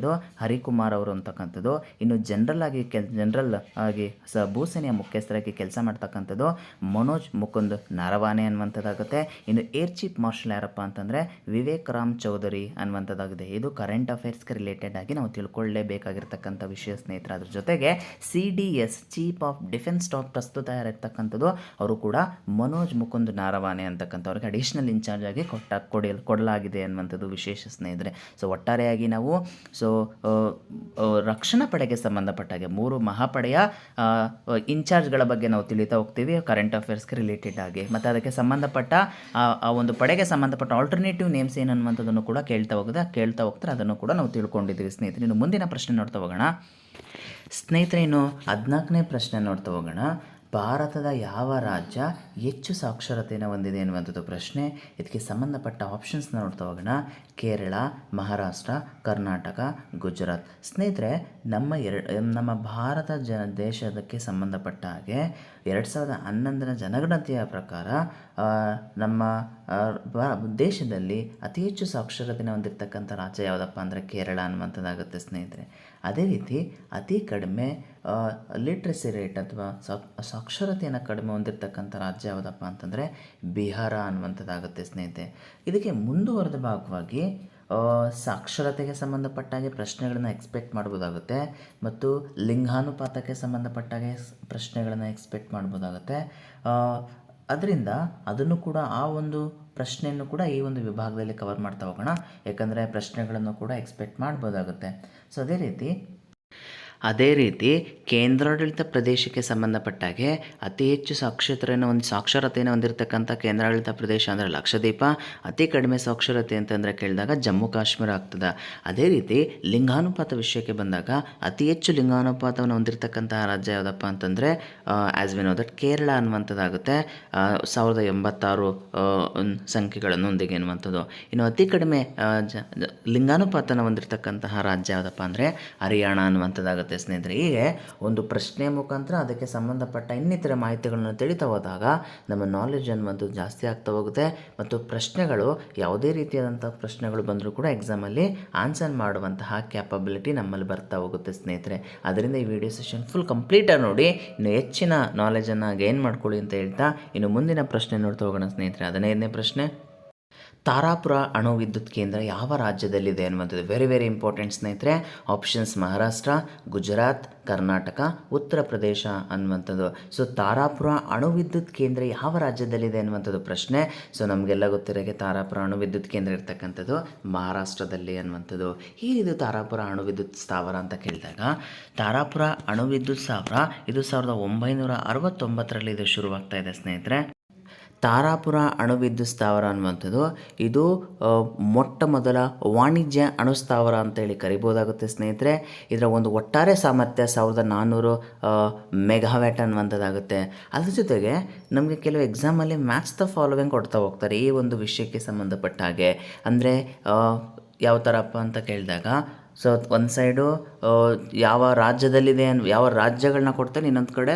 ಹರಿಕುಮಾರ್ ಅವರು ಅಂತಕ್ಕಂಥದ್ದು. ಇನ್ನು ಜನರಲ್ ಆಗಿ ಭೂಸೇನೆಯ ಮುಖ್ಯಸ್ಥರಾಗಿ ಕೆಲಸ ಮಾಡ್ತಕ್ಕಂಥದ್ದು ಮನೋಜ್ ಮುಕುಂದ್ ನಾರವಾನೆ ಅನ್ನುವಂಥದ್ದಾಗುತ್ತೆ. ಇನ್ನು ಏರ್ ಚೀಫ್ ಮಾರ್ಷಲ್ ಯಾರಪ್ಪ ಅಂತಂದರೆ ವಿವೇಕ್ ರಾಮ್ ಚೌಧರಿ ಅನ್ನುವಂಥದ್ದಾಗಿದೆ. ಇದು ಕರೆಂಟ್ ಅಫೇರ್ಸ್ಗೆ ರಿಲೇಟೆಡ್ ಆಗಿ ನಾವು ತಿಳ್ಕೊಳ್ಳೇಬೇಕಾಗಿರ್ತಕ್ಕಂಥ ವಿಷಯ ಸ್ನೇಹಿತರೆ. ಅದ್ರ ಜೊತೆಗೆ CDS chief of defence staff ಪ್ರಸ್ತುತ ಯಾರಿರ್ತಕ್ಕಂಥದ್ದು ಅವರು ಕೂಡ ಮನೋಜ್ ಮುಕುಂದ್ ನಾರವಾನೆ ಅಂತಕ್ಕಂಥವ್ರಿಗೆ ಅಡಿಷನಲ್ ಇನ್ಚಾರ್ಜ್ ಆಗಿ ಕೊಡಲಾಗಿದೆ ಅನ್ನುವಂಥದ್ದು ವಿಶೇಷ ಸ್ನೇಹಿತರೆ. ಸೊ ಒಟ್ಟಾರೆಯಾಗಿ ನಾವು ರಕ್ಷಣಾ ಪಡೆಗೆ ಸಂಬಂಧಪಟ್ಟಾಗೆ 3 ಮಹಾಪಡೆಯ ಇನ್ಚಾರ್ಜ್ಗಳ ಬಗ್ಗೆ ನಾವು ತಿಳಿತಾ ಹೋಗ್ತೀವಿ ಕರೆಂಟ್ ಅಫೇರ್ಸ್ಗೆ ರಿಲೇಟೆಡ್ ಆಗಿ. ಮತ್ತು ಅದಕ್ಕೆ ಸಂಬಂಧಪಟ್ಟ ಆ ಒಂದು ಪಡೆಗೆ ಸಂಬಂಧಪಟ್ಟ ಆಲ್ಟರ್ನೇಟಿವ್ ನೇಮ್ಸ್ ಏನು ಅನ್ನುವಂಥದ್ದನ್ನು ಕೂಡ ಕೇಳ್ತಾ ಹೋಗ್ತಾರೆ. ಅದನ್ನು ಕೂಡ ನಾವು ತಿಳ್ಕೊಂಡಿದ್ದೀವಿ ಸ್ನೇಹಿತರೆ. ಇನ್ನು ಮುಂದಿನ ಪ್ರಶ್ನೆ ನೋಡ್ತಾ ಹೋಗೋಣ ಸ್ನೇಹಿತರೆ. ಇನ್ನು 14ನೇ ಪ್ರಶ್ನೆ ನೋಡ್ತಾ ಹೋಗೋಣ. ಭಾರತದ ಯಾವ ರಾಜ್ಯ ಹೆಚ್ಚು ಸಾಕ್ಷರತೆಯನ್ನು ಹೊಂದಿದೆ ಎನ್ನುವಂಥದ್ದು ಪ್ರಶ್ನೆ. ಇದಕ್ಕೆ ಸಂಬಂಧಪಟ್ಟ ಆಪ್ಷನ್ಸ್ನ ನೋಡ್ತಾ ಹೋಗೋಣ. ಕೇರಳ, ಮಹಾರಾಷ್ಟ್ರ, ಕರ್ನಾಟಕ, ಗುಜರಾತ್. ಸ್ನೇಹಿತರೆ ನಮ್ಮ ಭಾರತ ದೇಶದಕ್ಕೆ ಸಂಬಂಧಪಟ್ಟ ಹಾಗೆ 2011ರ ಜನಗಣತಿಯ ಪ್ರಕಾರ ನಮ್ಮ ದೇಶದಲ್ಲಿ ಅತಿ ಹೆಚ್ಚು ಸಾಕ್ಷರತೆಯನ್ನು ಹೊಂದಿರತಕ್ಕಂಥ ರಾಜ್ಯ ಯಾವುದಪ್ಪ ಅಂದರೆ ಕೇರಳ ಅನ್ನುವಂಥದ್ದಾಗುತ್ತೆ ಸ್ನೇಹಿತರೆ. ಅದೇ ರೀತಿ ಅತಿ ಕಡಿಮೆ ಲಿಟ್ರಸಿ ರೇಟ್ ಅಥವಾ ಸಾಕ್ಷರತೆಯನ್ನು ಕಡಿಮೆ ಹೊಂದಿರತಕ್ಕಂಥ ರಾಜ್ಯ ಯಾವುದಪ್ಪ ಅಂತಂದರೆ ಬಿಹಾರ ಅನ್ನುವಂಥದ್ದಾಗುತ್ತೆ ಸ್ನೇಹಿತರೆ. ಇದಕ್ಕೆ ಮುಂದುವರೆದ ಭಾಗವಾಗಿ ಸಾಕ್ಷರತೆಗೆ ಸಂಬಂಧಪಟ್ಟಾಗೆ ಪ್ರಶ್ನೆಗಳನ್ನು ಎಕ್ಸ್ಪೆಕ್ಟ್ ಮಾಡ್ಬೋದಾಗುತ್ತೆ ಮತ್ತು ಲಿಂಗಾನುಪಾತಕ್ಕೆ ಸಂಬಂಧಪಟ್ಟಾಗೆ ಪ್ರಶ್ನೆಗಳನ್ನು ಎಕ್ಸ್ಪೆಕ್ಟ್ ಮಾಡ್ಬೋದಾಗುತ್ತೆ. ಅದರಿಂದ ಅದನ್ನು ಕೂಡ ಆ ಒಂದು ಪ್ರಶ್ನೆಯನ್ನು ಕೂಡ ಈ ಒಂದು ವಿಭಾಗದಲ್ಲಿ ಕವರ್ ಮಾಡ್ತಾ ಹೋಗೋಣ, ಯಾಕಂದರೆ ಪ್ರಶ್ನೆಗಳನ್ನು ಕೂಡ ಎಕ್ಸ್ಪೆಕ್ಟ್ ಮಾಡ್ಬೋದಾಗುತ್ತೆ. ಸೊ ಅದೇ ರೀತಿ ಕೇಂದ್ರಾಡಳಿತ ಪ್ರದೇಶಕ್ಕೆ ಸಂಬಂಧಪಟ್ಟಾಗೆ ಅತಿ ಹೆಚ್ಚು ಸಾಕ್ಷರತೆಯನ್ನು ಹೊಂದಿರತಕ್ಕಂಥ ಕೇಂದ್ರಾಡಳಿತ ಪ್ರದೇಶ ಅಂದರೆ ಲಕ್ಷದ್ವೀಪ, ಅತಿ ಕಡಿಮೆ ಸಾಕ್ಷರತೆ ಅಂತಂದರೆ ಕೇಳಿದಾಗ ಜಮ್ಮು ಕಾಶ್ಮೀರ ಆಗ್ತದೆ. ಅದೇ ರೀತಿ ಲಿಂಗಾನುಪಾತ ವಿಷಯಕ್ಕೆ ಬಂದಾಗ ಅತಿ ಹೆಚ್ಚು ಲಿಂಗಾನುಪಾತವನ್ನು ಹೊಂದಿರತಕ್ಕಂತಹ ರಾಜ್ಯ ಯಾವುದಪ್ಪ ಅಂತಂದರೆ as we know that Kerala ಅನ್ನುವಂಥದ್ದಾಗುತ್ತೆ, 1086 ಸಂಖ್ಯೆಗಳನ್ನು ಹೊಂದಿಗೆ ಅನ್ನುವಂಥದ್ದು. ಇನ್ನು ಅತಿ ಕಡಿಮೆ ಲಿಂಗಾನುಪಾತನ ಹೊಂದಿರತಕ್ಕಂತಹ ರಾಜ್ಯ ಯಾವುದಪ್ಪ ಅಂದರೆ ಹರಿಯಾಣ ಅನ್ನುವಂಥದ್ದಾಗುತ್ತೆ ಸ್ನೇಹಿತರೆ. ಹೀಗೆ ಒಂದು ಪ್ರಶ್ನೆಯ ಮುಖಾಂತರ ಅದಕ್ಕೆ ಸಂಬಂಧಪಟ್ಟ ಇನ್ನಿತರ ಮಾಹಿತಿಗಳನ್ನು ತಿಳಿತಾ ಹೋದಾಗ ನಮ್ಮ ನಾಲೆಜ್ ಅನ್ನುವಂಥದ್ದು ಜಾಸ್ತಿ ಆಗ್ತಾ ಹೋಗುತ್ತೆ ಮತ್ತು ಪ್ರಶ್ನೆಗಳು ಯಾವುದೇ ರೀತಿಯಾದಂಥ ಪ್ರಶ್ನೆಗಳು ಬಂದರೂ ಕೂಡ ಎಕ್ಸಾಮಲ್ಲಿ ಆನ್ಸರ್ ಮಾಡುವಂತಹ ಕ್ಯಾಪಬಿಲಿಟಿ ನಮ್ಮಲ್ಲಿ ಬರ್ತಾ ಹೋಗುತ್ತೆ ಸ್ನೇಹಿತರೆ. ಅದರಿಂದ ಈ ವಿಡಿಯೋ ಸೆಷನ್ ಫುಲ್ ಕಂಪ್ಲೀಟಾಗಿ ನೋಡಿ ಇನ್ನು ಹೆಚ್ಚಿನ ನಾಲೆಜನ್ನು ಗೇನ್ ಮಾಡ್ಕೊಳ್ಳಿ ಅಂತ ಹೇಳ್ತಾ ಇನ್ನು ಮುಂದಿನ ಪ್ರಶ್ನೆ ನೋಡ್ತಾ ಹೋಗೋಣ ಸ್ನೇಹಿತರೆ. 15ನೇ ಪ್ರಶ್ನೆ, ತಾರಾಪುರ ಅಣು ವಿದ್ಯುತ್ ಕೇಂದ್ರ ಯಾವ ರಾಜ್ಯದಲ್ಲಿದೆ ಅನ್ನುವಂಥದ್ದು ವೆರಿ ವೆರಿ ಇಂಪಾರ್ಟೆಂಟ್ ಸ್ನೇಹಿತರೆ. ಆಪ್ಷನ್ಸ್ ಮಹಾರಾಷ್ಟ್ರ, ಗುಜರಾತ್, ಕರ್ನಾಟಕ, ಉತ್ತರ ಪ್ರದೇಶ ಅನ್ನುವಂಥದ್ದು. ಸೊ ತಾರಾಪುರ ಅಣು ವಿದ್ಯುತ್ ಕೇಂದ್ರ ಯಾವ ರಾಜ್ಯದಲ್ಲಿದೆ ಅನ್ನುವಂಥದ್ದು ಪ್ರಶ್ನೆ. ಸೊ ನಮಗೆಲ್ಲ ಗೊತ್ತಿರೋಕ್ಕೆ ತಾರಾಪುರ ಅಣು ವಿದ್ಯುತ್ ಕೇಂದ್ರ ಇರ್ತಕ್ಕಂಥದ್ದು ಮಹಾರಾಷ್ಟ್ರದಲ್ಲಿ ಅನ್ನುವಂಥದ್ದು. ಇದು ತಾರಾಪುರ ಅಣು ವಿದ್ಯುತ್ ಸ್ಥಾವರ ಅಂತ ಕೇಳಿದಾಗ ತಾರಾಪುರ ಅಣು ವಿದ್ಯುತ್ ಸ್ಥಾವರ ಇದು 1969ರಲ್ಲಿ ಇದು ಶುರುವಾಗ್ತಾ ಇದೆ ಸ್ನೇಹಿತರೆ. ತಾರಾಪುರ ಅಣು ವಿದ್ಯುತ್ ಸ್ಥಾವರ ಅನ್ನುವಂಥದ್ದು ಇದು ಮೊಟ್ಟ ಮೊದಲ ವಾಣಿಜ್ಯ ಅಣು ಸ್ಥಾವರ ಅಂತೇಳಿ ಕರಿಬೋದಾಗುತ್ತೆ ಸ್ನೇಹಿತರೆ. ಇದರ ಒಂದು ಒಟ್ಟಾರೆ ಸಾಮರ್ಥ್ಯ 1400 ಮೆಗಾವ್ಯಾಟ್ ಅನ್ನುವಂಥದ್ದಾಗುತ್ತೆ. ಅದ್ರ ಜೊತೆಗೆ ನಮಗೆ ಕೆಲವು ಎಕ್ಸಾಮಲ್ಲಿ ಮ್ಯಾಚ್ ದ ಫಾಲೋವಿಂಗ್ ಕೊಡ್ತಾ ಹೋಗ್ತಾರೆ ಈ ಒಂದು ವಿಷಯಕ್ಕೆ ಸಂಬಂಧಪಟ್ಟ ಹಾಗೆ. ಅಂದರೆ ಯಾವ ಥರಪ್ಪ ಅಂತ ಕೇಳಿದಾಗ ಸೊ ಒಂದು ಸೈಡು ಯಾವ ರಾಜ್ಯದಲ್ಲಿದೆ ಯಾವ ರಾಜ್ಯಗಳನ್ನ ಕೊಡ್ತಾರೆ, ಇನ್ನೊಂದು ಕಡೆ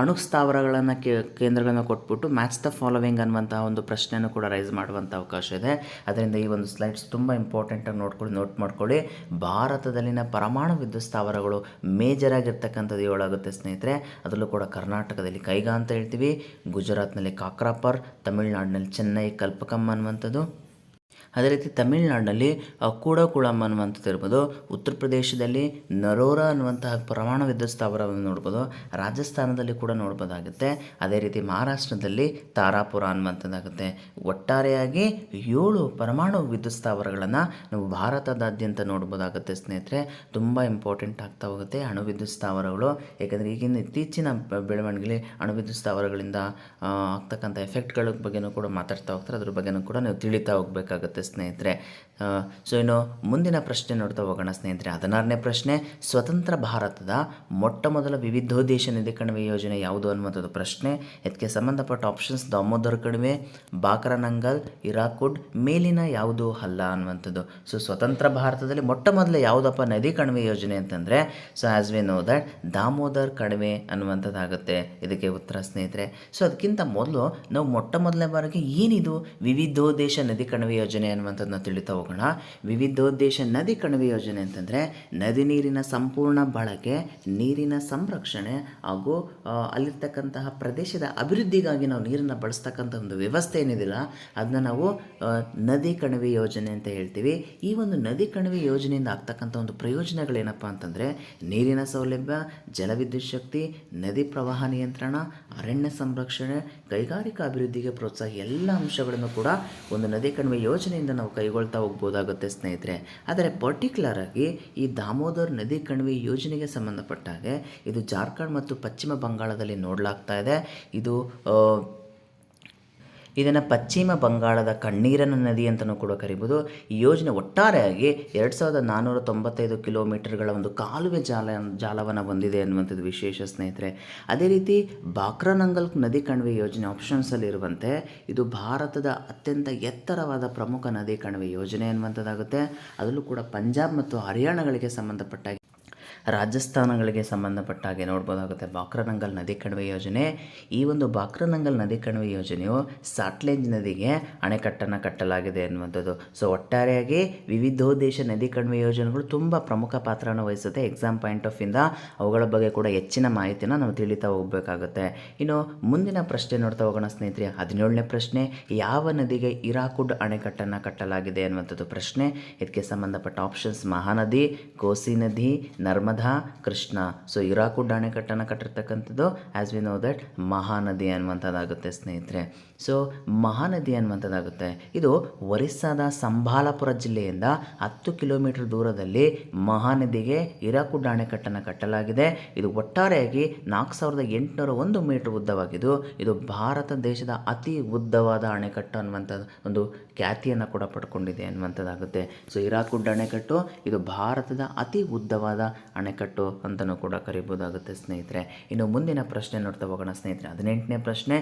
ಅಣು ಸ್ಥಾವರಗಳನ್ನು ಕೇಂದ್ರಗಳನ್ನ ಕೊಟ್ಬಿಟ್ಟು ಮ್ಯಾಚ್ ದ ಫಾಲೋವಿಂಗ್ ಅನ್ನುವಂಥ ಒಂದು ಪ್ರಶ್ನೆಯನ್ನು ಕೂಡ ರೈಸ್ ಮಾಡುವಂಥ ಅವಕಾಶ ಇದೆ. ಅದರಿಂದ ಈ ಒಂದು ಸ್ಲೈಡ್ಸ್ ತುಂಬ ಇಂಪಾರ್ಟೆಂಟಾಗಿ ನೋಟ್ ಮಾಡ್ಕೊಳ್ಳಿ. ಭಾರತದಲ್ಲಿನ ಪರಮಾಣು ವಿದ್ಯುತ್ ಸ್ಥಾವರಗಳು ಮೇಜರ್ ಆಗಿರ್ತಕ್ಕಂಥದ್ದು 7 ಆಗುತ್ತೆ ಸ್ನೇಹಿತರೆ. ಅದರಲ್ಲೂ ಕೂಡ ಕರ್ನಾಟಕದಲ್ಲಿ ಕೈಗಾ ಅಂತ ಹೇಳ್ತೀವಿ, ಗುಜರಾತ್ನಲ್ಲಿ ಕಾಕ್ರಾಪರ್, ತಮಿಳುನಾಡಿನಲ್ಲಿ ಚೆನ್ನೈ ಕಲ್ಪಕಂ ಅನ್ನುವಂಥದ್ದು, ಅದೇ ರೀತಿ ತಮಿಳುನಾಡಿನಲ್ಲಿ ಕೂಡಕುಳಂ ಅನ್ನುವಂಥದ್ದು ಇರ್ಬೋದು, ಉತ್ತರ ಪ್ರದೇಶದಲ್ಲಿ ನರೋರಾ ಅನ್ನುವಂತಹ ಪರಮಾಣು ವಿದ್ಯುತ್ ಸ್ಥಾವರವನ್ನು ನೋಡ್ಬೋದು, ರಾಜಸ್ಥಾನದಲ್ಲಿ ಕೂಡ ನೋಡ್ಬೋದಾಗುತ್ತೆ. ಅದೇ ರೀತಿ ಮಹಾರಾಷ್ಟ್ರದಲ್ಲಿ ತಾರಾಪುರ ಅನ್ನುವಂಥದ್ದಾಗುತ್ತೆ. ಒಟ್ಟಾರೆಯಾಗಿ 7 ಪರಮಾಣು ವಿದ್ಯುತ್ ಸ್ಥಾವರಗಳನ್ನು ನಾವು ಭಾರತದಾದ್ಯಂತ ನೋಡ್ಬೋದಾಗುತ್ತೆ ಸ್ನೇಹಿತರೆ. ತುಂಬ ಇಂಪಾರ್ಟೆಂಟ್ ಆಗ್ತಾ ಹೋಗುತ್ತೆ ಅಣು ವಿದ್ಯುತ್ ಸ್ಥಾವರಗಳು, ಏಕೆಂದರೆ ಈಗಿನ ಇತ್ತೀಚಿನ ಬೆಳವಣಿಗೆಯಲ್ಲಿ ಅಣು ವಿದ್ಯುತ್ ಸ್ಥಾವರಗಳಿಂದ ಆಗ್ತಕ್ಕಂಥ ಎಫೆಕ್ಟ್ಗಳ ಬಗ್ಗೆನೂ ಕೂಡ ಮಾತಾಡ್ತಾ ಹೋಗ್ತಾರೆ. ಅದ್ರ ಬಗ್ಗೆನೂ ಕೂಡ ನೀವು ತಿಳಿತಾ ಹೋಗಬೇಕಾಗುತ್ತೆ ಸ್ನೇಹಿತರೆ. ಸೊ ಇನ್ನು ಮುಂದಿನ ಪ್ರಶ್ನೆ ನೋಡ್ತಾ ಹೋಗೋಣ ಸ್ನೇಹಿತರೆ. 16ನೇ ಪ್ರಶ್ನೆ, ಸ್ವತಂತ್ರ ಭಾರತದ ಮೊಟ್ಟ ಮೊದಲ ವಿವಿಧೋದ್ದೇಶ ನಿಧಿ ಕಣಿವೆ ಯೋಜನೆ ಯಾವುದು ಅನ್ನುವಂಥದ್ದು ಪ್ರಶ್ನೆ. ಇದಕ್ಕೆ ಸಂಬಂಧಪಟ್ಟ ಆಪ್ಷನ್ಸ್ ದಾಮೋದರ್ ಕಣಿವೆ, ಬಾಕ್ರಾನಂಗಲ್, ಹಿರಾಕುಡ್, ಮೇಲಿನ ಯಾವುದು ಅಲ್ಲ ಅನ್ನುವಂಥದ್ದು. ಸೊ ಸ್ವತಂತ್ರ ಭಾರತದಲ್ಲಿ ಮೊಟ್ಟ ಮೊದಲ ಯಾವುದಪ್ಪ ನದಿ ಕಣಿವೆ ಯೋಜನೆ ಅಂತಂದರೆ so as we know that Damodar ಕಣಿವೆ ಅನ್ನುವಂಥದ್ದಾಗುತ್ತೆ ಇದಕ್ಕೆ ಉತ್ತರ ಸ್ನೇಹಿತರೆ. ಸೊ ಅದಕ್ಕಿಂತ ಮೊದಲು ನಾವು ಮೊಟ್ಟ ಮೊದಲನೇ ಬಾರಿಗೆ ಏನಿದು ವಿವಿಧೋದ್ದೇಶ ನದಿ ಕಣಿವೆ ಯೋಜನೆ ಅನ್ನುವಂಥದ್ದನ್ನ ತಿಳಿತಾ ಹೋಗೋಣ. ವಿವಿಧೋದ್ದೇಶ ನದಿ ಕಣಿವೆ ಯೋಜನೆ ಅಂತಂದರೆ ನದಿ ನೀರಿನ ಸಂಪೂರ್ಣ ಬಳಕೆ, ನೀರಿನ ಸಂರಕ್ಷಣೆ ಹಾಗೂ ಅಲ್ಲಿರ್ತಕ್ಕಂತಹ ಪ್ರದೇಶದ ಅಭಿವೃದ್ಧಿಗಾಗಿ ನಾವು ನೀರನ್ನು ಬಳಸ್ತಕ್ಕಂಥ ಒಂದು ವ್ಯವಸ್ಥೆ ಏನಿದಿಲ್ಲ ಅದನ್ನ ನಾವು ನದಿ ಕಣಿವೆ ಯೋಜನೆ ಅಂತ ಹೇಳ್ತೀವಿ. ಈ ಒಂದು ನದಿ ಕಣಿವೆ ಯೋಜನೆಯಿಂದ ಆಗ್ತಕ್ಕಂಥ ಒಂದು ಪ್ರಯೋಜನಗಳೇನಪ್ಪ ಅಂತಂದರೆ ನೀರಿನ ಸೌಲಭ್ಯ, ಜಲವಿದ್ಯುತ್ ಶಕ್ತಿ, ನದಿ ಪ್ರವಾಹ ನಿಯಂತ್ರಣ, ಅರಣ್ಯ ಸಂರಕ್ಷಣೆ, ಕೈಗಾರಿಕಾ ಅಭಿವೃದ್ಧಿಗೆ ಪ್ರೋತ್ಸಾಹ ಎಲ್ಲ ಅಂಶಗಳನ್ನು ಕೂಡ ಒಂದು ನದಿ ಕಣಿವೆ ಯೋಜನೆಯಿಂದ ನಾವು ಕೈಗೊಳ್ತಾ ಹೋಗ್ಬೋದಾಗುತ್ತೆ ಸ್ನೇಹಿತರೆ. ಆದರೆ ಪರ್ಟಿಕ್ಯುಲರ್ ಆಗಿ ಈ ದಾಮೋದರ್ ನದಿ ಕಣಿವೆ ಯೋಜನೆಗೆ ಸಂಬಂಧಪಟ್ಟ ಹಾಗೆ ಇದು ಜಾರ್ಖಂಡ್ ಮತ್ತು ಪಶ್ಚಿಮ ಬಂಗಾಳದಲ್ಲಿ ನೋಡಲಾಗ್ತಾ ಇದೆ. ಇದನ್ನು ಪಶ್ಚಿಮ ಬಂಗಾಳದ ಕಣ್ಣೀರನ ನದಿ ಅಂತಲೂ ಕೂಡ ಕರಿಬೋದು. ಈ ಯೋಜನೆ ಒಟ್ಟಾರೆಯಾಗಿ 2495 ಕಿಲೋಮೀಟರ್ಗಳ ಒಂದು ಕಾಲುವೆ ಜಾಲವನ್ನು ಹೊಂದಿದೆ ಅನ್ನುವಂಥದ್ದು ವಿಶೇಷ ಸ್ನೇಹಿತರೆ. ಅದೇ ರೀತಿ ಬಾಕ್ರಾನಂಗಲ್ ನದಿ ಕಣಿವೆ ಯೋಜನೆ ಆಪ್ಷನ್ಸಲ್ಲಿರುವಂತೆ ಇದು ಭಾರತದ ಅತ್ಯಂತ ಎತ್ತರವಾದ ಪ್ರಮುಖ ನದಿ ಕಣಿವೆ ಯೋಜನೆ ಅನ್ನುವಂಥದ್ದಾಗುತ್ತೆ. ಅದರಲ್ಲೂ ಕೂಡ ಪಂಜಾಬ್ ಮತ್ತು ಹರಿಯಾಣಗಳಿಗೆ ಸಂಬಂಧಪಟ್ಟ ರಾಜಸ್ಥಾನಗಳಿಗೆ ಸಂಬಂಧಪಟ್ಟ ಹಾಗೆ ನೋಡ್ಬೋದಾಗುತ್ತೆ ಬಾಕ್ರಾನಂಗಲ್ ನದಿ ಕಣಿವೆ ಯೋಜನೆ. ಈ ಒಂದು ಬಾಕ್ರಾನಂಗಲ್ ನದಿ ಕಣಿವೆ ಯೋಜನೆಯು ಸಾಟ್ಲೆಜ್ ನದಿಗೆ ಅಣೆಕಟ್ಟನ್ನು ಕಟ್ಟಲಾಗಿದೆ ಅನ್ನುವಂಥದ್ದು. ಸೊ ಒಟ್ಟಾರೆಯಾಗಿ ವಿವಿಧೋದ್ದೇಶ ನದಿ ಕಣಿವೆ ಯೋಜನೆಗಳು ತುಂಬ ಪ್ರಮುಖ ಪಾತ್ರವನ್ನು ವಹಿಸುತ್ತೆ. ಎಕ್ಸಾಮ್ ಪಾಯಿಂಟ್ ಆಫ್ ಇಂದ ಅವುಗಳ ಬಗ್ಗೆ ಕೂಡ ಹೆಚ್ಚಿನ ಮಾಹಿತಿನ ನಾವು ತಿಳಿತಾ ಹೋಗಬೇಕಾಗುತ್ತೆ. ಇನ್ನು ಮುಂದಿನ ಪ್ರಶ್ನೆ ನೋಡ್ತಾ ಹೋಗೋಣ ಸ್ನೇಹಿತರೆ. 17ನೇ ಪ್ರಶ್ನೆ, ಯಾವ ನದಿಗೆ ಹಿರಾಕುಡ್ ಅಣೆಕಟ್ಟನ್ನು ಕಟ್ಟಲಾಗಿದೆ ಅನ್ನುವಂಥದ್ದು ಪ್ರಶ್ನೆ. ಇದಕ್ಕೆ ಸಂಬಂಧಪಟ್ಟ ಆಪ್ಷನ್ಸ್ ಮಹಾನದಿ, ಕೋಸಿ ನದಿ, ನರ್ಮದಾ, ಕೃಷ್ಣ. ಸೊ ಹಿರಾಕುಡ್ ಅಣೆಕಟ್ಟನ್ನು ಕಟ್ಟಿರ್ತಕ್ಕಂಥದ್ದು as we know that Mahanadi ಅನ್ನುವಂಥದ್ದಾಗುತ್ತೆ ಸ್ನೇಹಿತರೆ. ಸೊ ಮಹಾನದಿ ಅನ್ನುವಂಥದ್ದಾಗುತ್ತೆ. ಇದು ಒರಿಸ್ಸಾದ ಸಂಬಾಲಪುರ ಜಿಲ್ಲೆಯಿಂದ 10 ಕಿಲೋಮೀಟರ್ ದೂರದಲ್ಲಿ ಮಹಾನದಿಗೆ ಹಿರಾಕುಡ್ ಅಣೆಕಟ್ಟನ್ನು ಕಟ್ಟಲಾಗಿದೆ. ಇದು ಒಟ್ಟಾರೆಯಾಗಿ 4801 ಮೀಟರ್ ಉದ್ದವಾಗಿದ್ದು ಇದು ಭಾರತ ದೇಶದ ಅತಿ ಉದ್ದವಾದ ಅಣೆಕಟ್ಟು ಅನ್ನುವಂಥದ್ದು ಒಂದು ಖ್ಯಾತಿಯನ್ನು ಕೂಡ ಪಡ್ಕೊಂಡಿದೆ ಅನ್ನುವಂಥದ್ದಾಗುತ್ತೆ. ಸೊ ಹಿರಾಕುಡ್ ಅಣೆಕಟ್ಟು ಇದು ಭಾರತದ ಅತಿ ಉದ್ದವಾದ ಅಣೆಕಟ್ಟು ಅಂತಲೂ ಕೂಡ ಕರೀಬೋದಾಗುತ್ತೆ ಸ್ನೇಹಿತರೆ. ಇನ್ನು ಮುಂದಿನ ಪ್ರಶ್ನೆ ನೋಡ್ತಾ ಹೋಗೋಣ ಸ್ನೇಹಿತರೆ. 18ನೇ ಪ್ರಶ್ನೆ,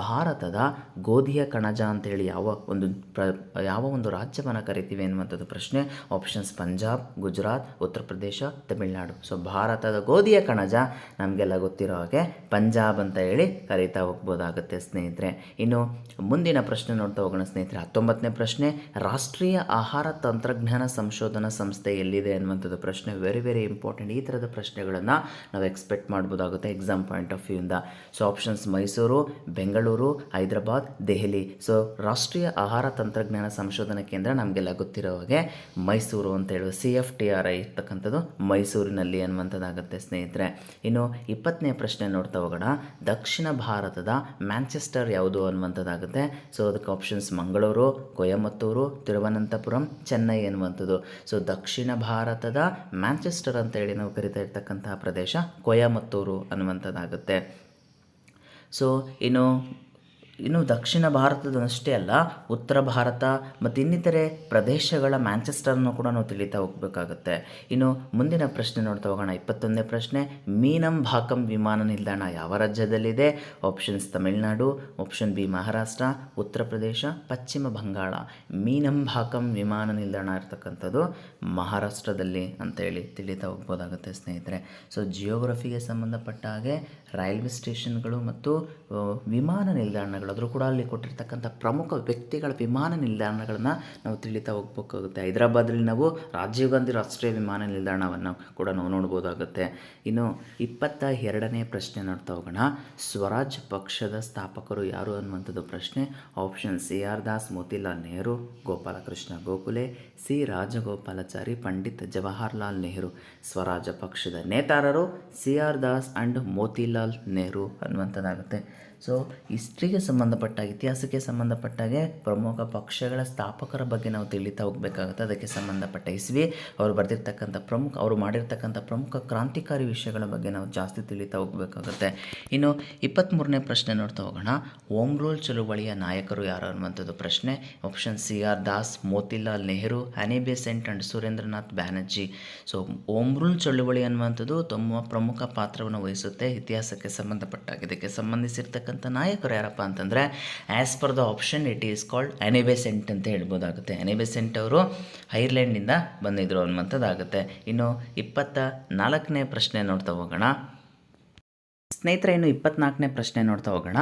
ಭಾರತದ ಗೋಧಿಯ ಕಣಜ ಅಂತೇಳಿ ಯಾವ ಒಂದು ರಾಜ್ಯವನ್ನು ಕರಿತೀವಿ ಅನ್ನುವಂಥದ್ದು ಪ್ರಶ್ನೆ. ಆಪ್ಷನ್ಸ್ ಪಂಜಾಬ್, ಗುಜರಾತ್, ಉತ್ತರ ಪ್ರದೇಶ, ತಮಿಳುನಾಡು. ಸೊ ಭಾರತದ ಗೋಧಿಯ ಕಣಜ ನಮಗೆಲ್ಲ ಗೊತ್ತಿರೋ ಹಾಗೆ ಪಂಜಾಬ್ ಅಂತ ಹೇಳಿ ಕರೀತಾ ಹೋಗ್ಬೋದಾಗುತ್ತೆ ಸ್ನೇಹಿತರೆ. ಇನ್ನು ಮುಂದಿನ ಪ್ರಶ್ನೆ ನೋಡ್ತಾ ಹೋಗೋಣ ಸ್ನೇಹಿತರೆ. 19ನೇ ಪ್ರಶ್ನೆ, ರಾಷ್ಟ್ರೀಯ ಆಹಾರ ತಂತ್ರಜ್ಞಾನ ಸಂಶೋಧನಾ ಸಂಸ್ಥೆ ಎಲ್ಲಿದೆ ಅನ್ನುವಂಥದ್ದು ಪ್ರಶ್ನೆ. Very important. ಈ ಥರದ ಪ್ರಶ್ನೆಗಳನ್ನು ನಾವು ಎಕ್ಸ್ಪೆಕ್ಟ್ ಮಾಡ್ಬೋದಾಗುತ್ತೆ ಎಕ್ಸಾಮ್ ಪಾಯಿಂಟ್ ಆಫ್ ವ್ಯೂ ಇಂದ. So options Mysuru, Bengaluru, Hyderabad, Delhi. So ರಾಷ್ಟ್ರೀಯ ಆಹಾರ ತಂತ್ರಜ್ಞಾನ ಸಂಶೋಧನಾ ಕೇಂದ್ರ ನಮಗೆಲ್ಲ ಗೊತ್ತಿರೋ ಹಾಗೆ ಮೈಸೂರು ಅಂತ ಹೇಳುವ CFTRI ಇರ್ತಕ್ಕಂಥದ್ದು ಮೈಸೂರಿನಲ್ಲಿ ಅನ್ನುವಂಥದ್ದಾಗುತ್ತೆ ಸ್ನೇಹಿತರೆ. ಇನ್ನು 20ನೇ ಪ್ರಶ್ನೆ ನೋಡ್ತಾ ಹೋಗೋಣ. ದಕ್ಷಿಣ ಭಾರತದ ಮ್ಯಾಂಚೆಸ್ಟರ್ ಯಾವುದು ಅನ್ನುವಂಥದ್ದಾಗುತ್ತೆ. ಸೊ ಅದಕ್ಕೆ ಆಪ್ಷನ್ಸ್ ಮಂಗಳೂರು, ಕೊಯಮತ್ತೂರು, ತಿರುವನಂತಪುರಂ, ಚೆನ್ನೈ ಅನ್ನುವಂಥದ್ದು. ಸೊ ದಕ್ಷಿಣ ಭಾರತದ ಮ್ಯಾಂಚೆಸ್ಟರ್ ಅಂತ ಹೇಳಿ ನಾವು ಕರಿತಾ ಇರ್ತಕ್ಕಂತಹ ಪ್ರದೇಶ ಕೊಯಮತ್ತೂರು ಅನ್ನುವಂಥದ್ದಾಗುತ್ತೆ. ಸೊ ಇನ್ನು ದಕ್ಷಿಣ ಭಾರತದಷ್ಟೇ ಅಲ್ಲ, ಉತ್ತರ ಭಾರತ ಮತ್ತು ಇನ್ನಿತರೆ ಪ್ರದೇಶಗಳ ಮ್ಯಾಂಚೆಸ್ಟರ್ನ್ನು ಕೂಡ ನಾವು ತಿಳಿತಾ ಹೋಗಬೇಕಾಗುತ್ತೆ. ಇನ್ನು ಮುಂದಿನ ಪ್ರಶ್ನೆ ನೋಡ್ತಾ ಹೋಗೋಣ. 21ನೇ ಪ್ರಶ್ನೆ, ಮೀನಂಬಾಕಂ ವಿಮಾನ ನಿಲ್ದಾಣ ಯಾವ ರಾಜ್ಯದಲ್ಲಿದೆ? Options Tamil Nadu, option B Maharashtra, Uttar Pradesh, ಪಶ್ಚಿಮ ಬಂಗಾಳ. ಮೀನಂಬಾಕಂ ವಿಮಾನ ನಿಲ್ದಾಣ ಇರ್ತಕ್ಕಂಥದ್ದು ಮಹಾರಾಷ್ಟ್ರದಲ್ಲಿ ಅಂತೇಳಿ ತಿಳಿತಾ ಹೋಗ್ಬೋದಾಗುತ್ತೆ ಸ್ನೇಹಿತರೆ. ಸೊ ಜಿಯೋಗ್ರಫಿಗೆ ಸಂಬಂಧಪಟ್ಟ ಹಾಗೆ ರೈಲ್ವೆ ಸ್ಟೇಷನ್ಗಳು ಮತ್ತು ವಿಮಾನ ನಿಲ್ದಾಣಗಳು ಅದರೂ ಕೂಡ ಅಲ್ಲಿ ಕೊಟ್ಟಿರ್ತಕ್ಕಂಥ ಪ್ರಮುಖ ವ್ಯಕ್ತಿಗಳ ವಿಮಾನ ನಿಲ್ದಾಣಗಳನ್ನು ನಾವು ತಿಳಿತಾ ಹೋಗ್ಬೇಕಾಗುತ್ತೆ. ಹೈದರಾಬಾದಲ್ಲಿ ನಾವು ರಾಜೀವ್ ಗಾಂಧಿ ರಾಷ್ಟ್ರೀಯ ವಿಮಾನ ನಿಲ್ದಾಣವನ್ನು ಕೂಡ ನಾವು ನೋಡ್ಬೋದಾಗುತ್ತೆ. ಇನ್ನು 22ನೇ ಪ್ರಶ್ನೆ ನೋಡ್ತಾ ಹೋಗೋಣ. ಸ್ವರಾಜ್ ಪಕ್ಷದ ಸ್ಥಾಪಕರು ಯಾರು ಅನ್ನುವಂಥದ್ದು ಪ್ರಶ್ನೆ. Option CR Das, Motilal Nehru, Gopalakrishna Gokhale, C Rajagopalachari, Pandit Jawaharlal Nehru. Swaraj ಪಕ್ಷದ ನೇತಾರರು CR ದಾಸ್ ಆ್ಯಂಡ್ ಮೋತಿಲಾಲ್ ನೆಹರು ಅನ್ನುವಂಥದ್ದಾಗುತ್ತೆ. ಸೊ ಹಿಸ್ಟ್ರಿಗೆ ಸಂಬಂಧಪಟ್ಟ ಇತಿಹಾಸಕ್ಕೆ ಸಂಬಂಧಪಟ್ಟಾಗೆ ಪ್ರಮುಖ ಪಕ್ಷಗಳ ಸ್ಥಾಪಕರ ಬಗ್ಗೆ ನಾವು ತಿಳಿತಾ ಹೋಗಬೇಕಾಗುತ್ತೆ. ಅದಕ್ಕೆ ಸಂಬಂಧಪಟ್ಟ ಇಸ್ವಿ, ಅವರು ಮಾಡಿರ್ತಕ್ಕಂಥ ಪ್ರಮುಖ ಕ್ರಾಂತಿಕಾರಿ ವಿಷಯಗಳ ಬಗ್ಗೆ ನಾವು ಜಾಸ್ತಿ ತಿಳಿತಾ ಹೋಗಬೇಕಾಗುತ್ತೆ. ಇನ್ನು 23ನೇ ಪ್ರಶ್ನೆ ನೋಡ್ತಾ ಹೋಗೋಣ. ಹೋಮ್ ರೂಲ್ ಚಳುವಳಿಯ ನಾಯಕರು ಯಾರು ಅನ್ನುವಂಥದ್ದು ಪ್ರಶ್ನೆ. Option CR Das, Motilal Nehru, honey Besant and Surendranath Banerjee. So home rule ಚಳುವಳಿ ಅನ್ನುವಂಥದ್ದು ತುಂಬ ಪ್ರಮುಖ ಪಾತ್ರವನ್ನು ವಹಿಸುತ್ತೆ ಇತಿಹಾಸಕ್ಕೆ ಸಂಬಂಧಪಟ್ಟಾಗ. ಇದಕ್ಕೆ ಸಂಬಂಧಿಸಿರ್ತಕ್ಕಂಥ ನಾಯಕರು ಯಾರಪ್ಪ ಅಂತಂದರೆ as per the option it is called honey Besant ಅಂತ ಹೇಳ್ಬೋದಾಗುತ್ತೆ. ಹನಿ ಬೆಸೆಂಟ್ ಅವರು ಐರ್ಲೆಂಡ್ನಿಂದ ಬಂದಿದ್ದರು ಅನ್ನುವಂಥದ್ದಾಗುತ್ತೆ. ಇನ್ನು 24ನೇ ಪ್ರಶ್ನೆ ನೋಡ್ತಾ ಹೋಗೋಣ ಸ್ನೇಹಿತರೆ. ಇನ್ನು 24ನೇ ಪ್ರಶ್ನೆ ನೋಡ್ತಾ ಹೋಗೋಣ.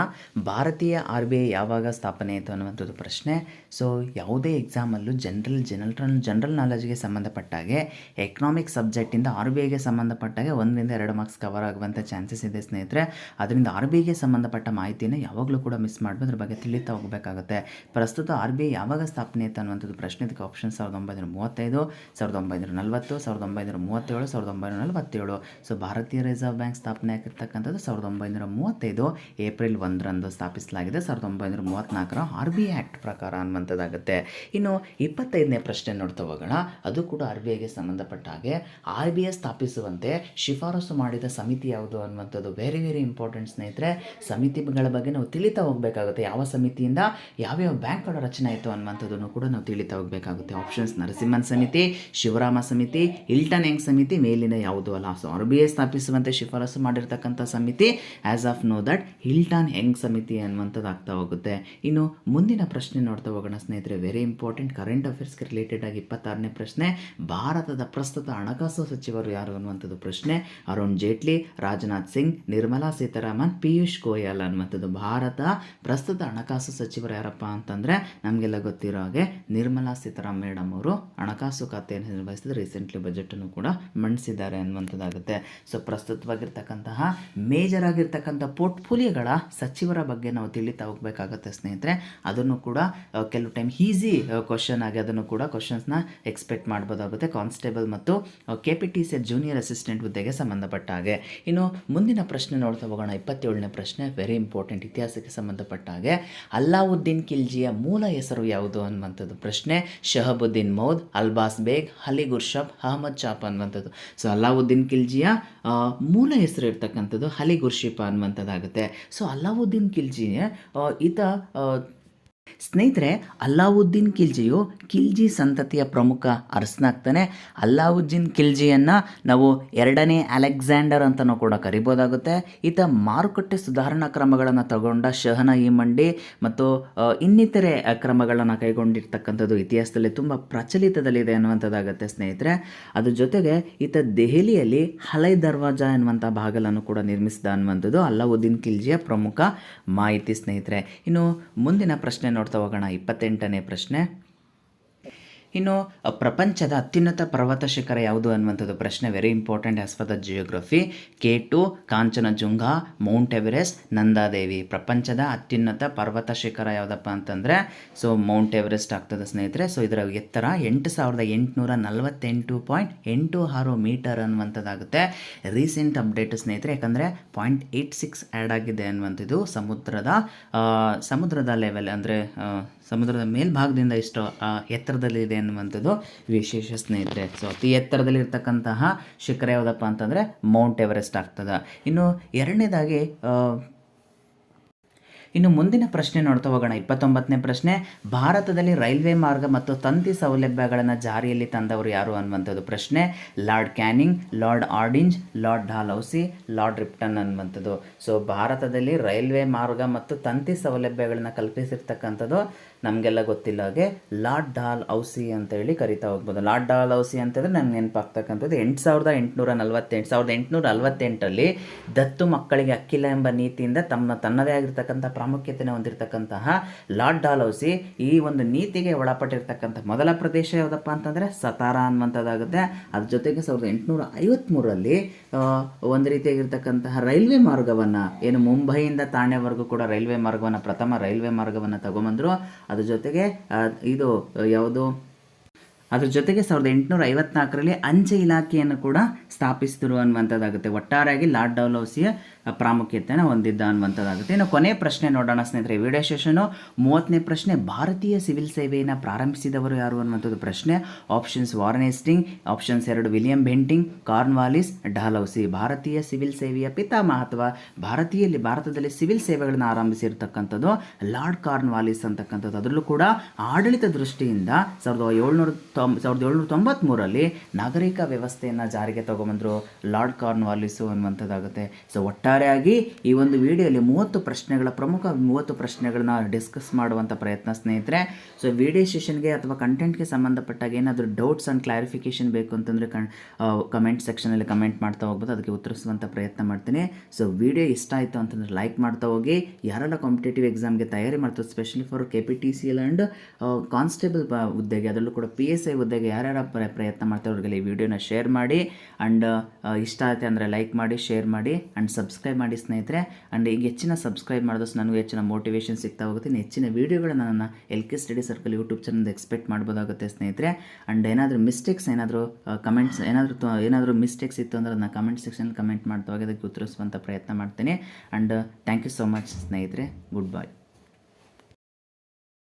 ಭಾರತೀಯ RBI ಯಾವಾಗ ಸ್ಥಾಪನೆ ಆಯಿತು ಅನ್ನುವಂಥದ್ದು ಪ್ರಶ್ನೆ. ಸೊ ಯಾವುದೇ ಎಕ್ಸಾಮಲ್ಲೂ ಜನರಲ್ ನಾಲೆಜ್ಗೆ ಸಂಬಂಧಪಟ್ಟಾಗೆ ಎಕನಾಮಿಕ್ ಸಬ್ಜೆಕ್ಟಿಂದ RBIಗೆ ಸಂಬಂಧಪಟ್ಟಾಗೆ 1ರಿಂದ 2 ಮಾರ್ಕ್ಸ್ ಕವರ್ ಆಗುವಂಥ ಚಾನ್ಸಸ್ ಇದೆ ಸ್ನೇಹಿತರೆ. ಅದರಿಂದ RBIಗೆ ಸಂಬಂಧಪಟ್ಟ ಮಾಹಿತಿನ ಯಾವಾಗಲೂ ಕೂಡ ಮಿಸ್ ಮಾಡಬೇಕು, ಅದ್ರ ಬಗ್ಗೆ ತಿಳಿತಾ ಹೋಗಬೇಕಾಗುತ್ತೆ. ಪ್ರಸ್ತುತ RBI ಯಾವಾಗ ಸ್ಥಾಪನೆ ಆಯಿತು ಅನ್ನುವಂಥದ್ದು ಪ್ರಶ್ನೆ. ಇದಕ್ಕೆ ಆಪ್ಷನ್ 1935, 1940, 1937, 1947. ಸೊ ಭಾರತೀಯ ರಿಸರ್ವ್ ಬ್ಯಾಂಕ್ ಸ್ಥಾಪನೆ ಆಗಿರ್ತಕ್ಕಂಥದ್ದು 1935 ಏಪ್ರಿಲ್ 1ರಂದು ಸ್ಥಾಪಿಸಲಾಗಿದೆ. 1934 RBI ಆ್ಯಕ್ಟ್ ಪ್ರಕಾರ ಅನ್ನುವಂಥದ್ದಾಗುತ್ತೆ. ಇನ್ನು 25ನೇ ಪ್ರಶ್ನೆ ನೋಡ್ತಾ ಹೋಗೋಣ. ಅದು ಕೂಡ RBIಗೆ ಸಂಬಂಧಪಟ್ಟ ಹಾಗೆ RBI ಸ್ಥಾಪಿಸುವಂತೆ ಶಿಫಾರಸು ಮಾಡಿದ ಸಮಿತಿ ಯಾವುದು ಅನ್ನುವಂಥದ್ದು ವೆರಿ ಇಂಪಾರ್ಟೆಂಟ್ ಸ್ನೇಹಿತರೆ. ಸಮಿತಿಗಳ ಬಗ್ಗೆ ನಾವು ತಿಳಿತಾ ಹೋಗಬೇಕಾಗುತ್ತೆ. ಯಾವ ಸಮಿತಿಯಿಂದ ಯಾವ್ಯಾವ ಬ್ಯಾಂಕ್ಗಳ ರಚನೆ ಆಯಿತು ಅನ್ನುವಂಥದ್ದನ್ನು ಕೂಡ ನಾವು ತಿಳಿತಾ ಹೋಗಬೇಕಾಗುತ್ತೆ. ಆಪ್ಷನ್ಸ್ ನರಸಿಂಹನ್ ಸಮಿತಿ, ಶಿವರಾಮ ಸಮಿತಿ, ಹಿಲ್ಟನ್ ಯಂಗ್ ಸಮಿತಿ, ಮೇಲಿನ ಯಾವುದು ಅಲ್ಲ. ಸೊ RBI ಸ್ಥಾಪಿಸುವಂತೆ ಶಿಫಾರಸು ಮಾಡಿರ್ತಕ್ಕಂಥ ಸಮಿತಿ ಸಮಿತಿ. As of no that Hilton Young ಸಮಿತಿ ಅನ್ನುವಂಥದ್ದು ಆಗ್ತಾ ಹೋಗುತ್ತೆ. ಇನ್ನು ಮುಂದಿನ ಪ್ರಶ್ನೆ ನೋಡ್ತಾ ಹೋಗೋಣ ಸ್ನೇಹಿತರೆ. ವೆರಿ ಇಂಪಾರ್ಟೆಂಟ್ ಕರೆಂಟ್ ಅಫೇರ್ಸ್ಗೆ ರಿಲೇಟೆಡ್ ಆಗಿ 26ನೇ ಪ್ರಶ್ನೆ. ಭಾರತದ ಪ್ರಸ್ತುತ ಹಣಕಾಸು ಸಚಿವರು ಯಾರು ಅನ್ನುವಂಥದ್ದು ಪ್ರಶ್ನೆ. ಅರುಣ್ ಜೇಟ್ಲಿ, ರಾಜನಾಥ್ ಸಿಂಗ್, ನಿರ್ಮಲಾ ಸೀತಾರಾಮನ್, ಪಿಯೂಷ್ ಗೋಯಲ್ ಅನ್ನುವಂಥದ್ದು. ಭಾರತ ಪ್ರಸ್ತುತ ಹಣಕಾಸು ಸಚಿವರು ಯಾರಪ್ಪ ಅಂತಂದರೆ ನಮಗೆಲ್ಲ ಗೊತ್ತಿರೋ ಹಾಗೆ ನಿರ್ಮಲಾ ಸೀತಾರಾಮನ್ ಮೇಡಮ್ ಅವರು ಹಣಕಾಸು ಖಾತೆಯನ್ನು ನಿರ್ವಹಿಸಿದ ರೀಸೆಂಟ್ಲಿ ಬಜೆಟನ್ನು ಕೂಡ ಮಂಡಿಸಿದ್ದಾರೆ ಅನ್ನುವಂಥದ್ದಾಗುತ್ತೆ. ಸೊ ಪ್ರಸ್ತುತವಾಗಿರ್ತಕ್ಕಂತಹ ಮೇಜರ್ ಆಗಿರ್ತಕ್ಕಂಥ ಪೋರ್ಟ್ಫೋಲಿಯೋಗಳ ಸಚಿವರ ಬಗ್ಗೆ ನಾವು ತಿಳಿತಾ ಹೋಗಬೇಕಾಗತ್ತೆ ಸ್ನೇಹಿತರೆ. ಅದನ್ನು ಕೂಡ ಕೆಲವು ಟೈಮ್ ಈಸಿ ಕ್ವಶನ್ ಆಗಿ ಅದನ್ನು ಕೂಡ ಕ್ವಶನ್ಸ್ನ ಎಕ್ಸ್ಪೆಕ್ಟ್ ಮಾಡ್ಬೋದಾಗುತ್ತೆ. ಕಾನ್ಸ್ಟೇಬಲ್ ಮತ್ತು KPTC ಜೂನಿಯರ್ ಅಸಿಸ್ಟೆಂಟ್ ಹುದ್ದೆಗೆ ಸಂಬಂಧಪಟ್ಟ ಹಾಗೆ. ಇನ್ನು ಮುಂದಿನ ಪ್ರಶ್ನೆ ನೋಡ್ತಾ ಹೋಗೋಣ. 27ನೇ ಪ್ರಶ್ನೆ ವೆರಿ ಇಂಪಾರ್ಟೆಂಟ್, ಇತಿಹಾಸಕ್ಕೆ ಸಂಬಂಧಪಟ್ಟ ಹಾಗೆ. ಅಲ್ಲಾವುದ್ದೀನ್ ಖಿಲ್ಜಿಯ ಮೂಲ ಹೆಸರು ಯಾವುದು ಅನ್ನುವಂಥದ್ದು ಪ್ರಶ್ನೆ. ಶಹಬುದ್ದೀನ್ ಮೌದ್, ಅಲ್ಬಾಸ್ ಬೇಗ್, ಅಲಿ ಗುರ್ಷಬ್, ಅಹಮದ್ ಚಾಪ್ ಅನ್ನುವಂಥದ್ದು. ಸೊ ಅಲ್ಲಾವುದ್ದೀನ್ ಖಿಲ್ಜಿಯ ಮೂಲ ಹೆಸರು ಇರ್ತಕ್ಕಂಥದ್ದು ಅಲಿ ಗುರ್ಷಿಪ್ ಅನ್ನುವಂಥದ್ದಾಗುತ್ತೆ. ಸೊ ಅಲ್ಲಾವುದ್ದೀನ್ ಖಿಲ್ಜಿ ಈತ ಸ್ನೇಹಿತರೆ, ಅಲ್ಲಾವುದ್ದೀನ್ ಖಿಲ್ಜಿಯು ಖಿಲ್ಜಿ ಸಂತತಿಯ ಪ್ರಮುಖ ಅರಸನಾಗ್ತಾನೆ. ಅಲ್ಲಾವುದ್ದೀನ್ ಖಿಲ್ಜಿಯನ್ನು ನಾವು ಎರಡನೇ ಅಲೆಕ್ಸಾಂಡರ್ ಅಂತಲೂ ಕೂಡ ಕರಿಬೋದಾಗುತ್ತೆ. ಈತ ಮಾರುಕಟ್ಟೆ ಸುಧಾರಣಾ ಕ್ರಮಗಳನ್ನು ತಗೊಂಡ ಶಹನಾಯಿ ಮಂಡಿ ಮತ್ತು ಇನ್ನಿತರೆ ಕ್ರಮಗಳನ್ನು ಕೈಗೊಂಡಿರ್ತಕ್ಕಂಥದ್ದು ಇತಿಹಾಸದಲ್ಲಿ ತುಂಬ ಪ್ರಚಲಿತದಲ್ಲಿದೆ ಅನ್ನುವಂಥದ್ದಾಗುತ್ತೆ ಸ್ನೇಹಿತರೆ. ಅದ್ರ ಜೊತೆಗೆ ಈತ ದೆಹಲಿಯಲ್ಲಿ ಹಲೈ ದರ್ವಾಜ ಎನ್ನುವಂಥ ಬಾಗಲನ್ನು ಕೂಡ ನಿರ್ಮಿಸಿದ ಅನ್ನುವಂಥದ್ದು ಅಲ್ಲಾವುದ್ದೀನ್ ಖಿಲ್ಜಿಯ ಪ್ರಮುಖ ಮಾಹಿತಿ ಸ್ನೇಹಿತರೆ. ಇನ್ನು ಮುಂದಿನ ಪ್ರಶ್ನೆ ನೋಡ್ತಾ ಹೋಗೋಣ. 28ನೇ ಪ್ರಶ್ನೆ. ಇನ್ನು ಪ್ರಪಂಚದ ಅತ್ಯುನ್ನತ ಪರ್ವತ ಶಿಖರ ಯಾವುದು ಅನ್ನುವಂಥದ್ದು ಪ್ರಶ್ನೆ. Very important as for the geography. K2, Kanchenjunga, Mount Everest, Nanda Devi. ಪ್ರಪಂಚದ ಅತ್ಯುನ್ನತ ಪರ್ವತ ಶಿಖರ ಯಾವುದಪ್ಪ ಅಂತಂದರೆ ಸೊ ಮೌಂಟ್ ಎವರೆಸ್ಟ್ ಆಗ್ತದೆ ಸ್ನೇಹಿತರೆ. ಸೊ ಇದರ ಎತ್ತರ 8848.86 ಮೀಟರ್ ಅನ್ನುವಂಥದ್ದಾಗುತ್ತೆ. ರೀಸೆಂಟ್ ಅಪ್ಡೇಟ್ ಸ್ನೇಹಿತರೆ, ಯಾಕಂದರೆ 0.86 ಆ್ಯಡ್ ಆಗಿದೆ ಅನ್ನುವಂಥದ್ದು ಸಮುದ್ರದ ಲೆವೆಲ್ ಅಂದರೆ ಸಮುದ್ರದ ಮೇಲ್ಭಾಗದಿಂದ ಇಷ್ಟು ಎತ್ತರದಲ್ಲಿದೆ ಅನ್ನುವಂಥದ್ದು ವಿಶೇಷ ಸ್ನೇಹಿತರೆ. ಸೊ ಅತಿ ಎತ್ತರದಲ್ಲಿರ್ತಕ್ಕಂತಹ ಶಿಖರ ಯಾವುದಪ್ಪ ಅಂತಂದರೆ ಮೌಂಟ್ ಎವರೆಸ್ಟ್ ಆಗ್ತದೆ. ಇನ್ನು ಮುಂದಿನ ಪ್ರಶ್ನೆ ನೋಡ್ತಾ ಹೋಗೋಣ. 29ನೇ ಪ್ರಶ್ನೆ. ಭಾರತದಲ್ಲಿ ರೈಲ್ವೆ ಮಾರ್ಗ ಮತ್ತು ತಂತಿ ಸೌಲಭ್ಯಗಳನ್ನು ಜಾರಿಯಲ್ಲಿ ತಂದವರು ಯಾರು ಅನ್ನುವಂಥದ್ದು ಪ್ರಶ್ನೆ. Lord Canning, Lord Hardinge, Lord Dalhousie, Lord Ripon ಅನ್ನುವಂಥದ್ದು. ಸೊ ಭಾರತದಲ್ಲಿ ರೈಲ್ವೆ ಮಾರ್ಗ ಮತ್ತು ತಂತಿ ಸೌಲಭ್ಯಗಳನ್ನು ಕಲ್ಪಿಸಿರ್ತಕ್ಕಂಥದ್ದು ನಮಗೆಲ್ಲ ಗೊತ್ತಿಲ್ಲ ಹಾಗೆ ಲಾರ್ಡ್ ಡಾಲ್ಹೌಸಿ ಅಂತೇಳಿ ಕರಿತಾ ಹೋಗ್ಬೋದು. ಲಾರ್ಡ್ ಡಾಲ್ಹೌಸಿ ಅಂತಂದರೆ ನನಗೆ ನೆನಪಾಗ್ತಕ್ಕಂಥದ್ದು 1848ರಲ್ಲಿ ದತ್ತು ಮಕ್ಕಳಿಗೆ ಹಕ್ಕಿಲ್ಲ ಎಂಬ ನೀತಿಯಿಂದ ತನ್ನದೇ ಆಗಿರ್ತಕ್ಕಂಥ ಪ್ರಾಮುಖ್ಯತೆಯನ್ನು ಹೊಂದಿರತಕ್ಕಂತಹ ಲಾರ್ಡ್ ಡಾಲ್ಹೌಸಿ ಈ ಒಂದು ನೀತಿಗೆ ಒಳಪಟ್ಟಿರ್ತಕ್ಕಂಥ ಮೊದಲ ಪ್ರದೇಶ ಯಾವುದಪ್ಪ ಅಂತಂದರೆ ಸತಾರಾ ಅನ್ನುವಂಥದ್ದಾಗುತ್ತೆ. ಅದ್ರ ಜೊತೆಗೆ 1853ರಲ್ಲಿ ಒಂದು ರೀತಿಯಾಗಿರ್ತಕ್ಕಂತಹ ರೈಲ್ವೆ ಮಾರ್ಗವನ್ನು ಏನು ಮುಂಬೈಯಿಂದ ಥಾಣೆವರೆಗೂ ಕೂಡ ಪ್ರಥಮ ರೈಲ್ವೆ ಮಾರ್ಗವನ್ನು ತಗೊಂಬಂದರು. ಅದ್ರ ಜೊತೆಗೆ ಅದ್ರ ಜೊತೆಗೆ 1854ರಲ್ಲಿ ಅಂಚೆ ಇಲಾಖೆಯನ್ನು ಕೂಡ ಸ್ಥಾಪಿಸಿದರು ಅನ್ನುವಂಥದ್ದಾಗುತ್ತೆ. ಒಟ್ಟಾರೆಯಾಗಿ ಲಾರ್ಡ್ ಡಾಲ್ಹೌಸಿಯ ಪ್ರಾಮುಖ್ಯತೆಯನ್ನು ಹೊಂದಿದ್ದ ಅನ್ನುವಂಥದ್ದಾಗುತ್ತೆ. ಇನ್ನು ಕೊನೆ ಪ್ರಶ್ನೆ ನೋಡೋಣ ಸ್ನೇಹಿತರೆ. ವಿಡಿಯೋ ಸೆಷನು 30ನೇ ಪ್ರಶ್ನೆ. ಭಾರತೀಯ ಸಿವಿಲ್ ಸೇವೆಯನ್ನು ಪ್ರಾರಂಭಿಸಿದವರು ಯಾರು ಅನ್ನುವಂಥದ್ದು ಪ್ರಶ್ನೆ. Options Warren Hastings, options 2 William Bentinck, Cornwallis, Dalhousie. ಭಾರತೀಯ ಸಿವಿಲ್ ಸೇವೆಯ ಪಿತಾಮಹ ಅಥವಾ ಭಾರತದಲ್ಲಿ ಸಿವಿಲ್ ಸೇವೆಗಳನ್ನು ಆರಂಭಿಸಿರ್ತಕ್ಕಂಥದ್ದು ಲಾರ್ಡ್ ಕಾರ್ನ್ವಾಲಿಸ್ ಅಂತಕ್ಕಂಥದ್ದು. ಅದರಲ್ಲೂ ಕೂಡ ಆಡಳಿತ ದೃಷ್ಟಿಯಿಂದ 1793ರಲ್ಲಿ ನಾಗರಿಕ ವ್ಯವಸ್ಥೆಯನ್ನು ಜಾರಿಗೆ ತಗೊಂಬಂದರು ಲಾರ್ಡ್ ಕಾರ್ನ್ವಾಲಿಸು ಅನ್ನುವಂಥದ್ದಾಗುತ್ತೆ. ಸೊ ಒಟ್ಟಾರೆಯಾಗಿ ಈ ಒಂದು ವಿಡಿಯೋಲಿ 30 ಪ್ರಶ್ನೆಗಳನ್ನ ಡಿಸ್ಕಸ್ ಮಾಡುವಂಥ ಪ್ರಯತ್ನ ಸ್ನೇಹಿತರೆ. ಸೊ ವಿಡಿಯೋ ಸೆಷನ್ಗೆ ಅಥವಾ ಕಂಟೆಂಟ್ಗೆ ಸಂಬಂಧಪಟ್ಟಾಗ ಏನಾದರೂ ಡೌಟ್ಸ್ ಆ್ಯಂಡ್ ಕ್ಲಾರಿಫಿಕೇಷನ್ ಬೇಕು ಅಂತಂದರೆ ಕಮೆಂಟ್ ಸೆಕ್ಷನಲ್ಲಿ ಕಮೆಂಟ್ ಮಾಡ್ತಾ ಹೋಗ್ಬೋದು, ಅದಕ್ಕೆ ಉತ್ತರಿಸುವಂಥ ಪ್ರಯತ್ನ ಮಾಡ್ತೀನಿ. ಸೊ ವಿಡಿಯೋ ಇಷ್ಟ ಆಯಿತು ಅಂತಂದರೆ ಲೈಕ್ ಮಾಡ್ತಾ ಹೋಗಿ. ಯಾರೆಲ್ಲ ಕಾಂಪಿಟೇಟಿವ್ ಎಕ್ಸಾಮ್ಗೆ ತಯಾರಿ ಮಾಡ್ತಾರೆ specially for KPTCL and constable ಹುದ್ದೆಗೆ, ಅದರಲ್ಲೂ ಕೂಡ PSI ಹುದ್ದೆಗೆ ಯಾರ್ಯಾರ ಪ್ರಯತ್ನ ಮಾಡ್ತಾರೆ ಅವ್ರಿಗೆ ಈ ವಿಡಿಯೋನ ಶೇರ್ ಮಾಡಿ. ಆ್ಯಂಡ್ ಇಷ್ಟ ಆಯ್ತು ಅಂದರೆ ಲೈಕ್ ಮಾಡಿ, ಶೇರ್ ಮಾಡಿ ಆ್ಯಂಡ್ ಸಬ್ಸ್ಕ್ರೈಬ್ ಮಾಡಿ ಸ್ನೇಹಿತರೆ. ಆ್ಯಂಡ್ ಈಗ ಹೆಚ್ಚಿನ ಸಬ್ಸ್ಕ್ರೈಬ್ ಮಾಡಿದಷ್ಟು ನನಗೂ ಹೆಚ್ಚಿನ ಮೋಟಿವೇಶನ್ ಸಿಗ್ತಾ ಹೋಗುತ್ತೆ. ಹೆಚ್ಚಿನ ವೀಡಿಯೋಗಳನ್ನ ನನ್ನ LK study circle YouTube channel expect ಮಾಡ್ಬೋದಾಗುತ್ತೆ ಸ್ನೇಹಿತರೆ. ಆ್ಯಂಡ್ ಏನಾದರೂ ಮಿಸ್ಟೇಕ್ಸ್ ಏನಾದರೂ ಮಿಸ್ಟೇಕ್ಸ್ ಇತ್ತು ಅಂದರೆ ಅದನ್ನ ಕಮೆಂಟ್ ಸೆಕ್ಷನಲ್ಲಿ ಕಮೆಂಟ್ ಮಾಡ್ತಾ ಹೋಗಿ ಅದಕ್ಕೆ ಉತ್ತರಿಸುವಂಥ ಪ್ರಯತ್ನ ಮಾಡ್ತೀನಿ. And thank you so much ಸ್ನೇಹಿತರೆ. Good by.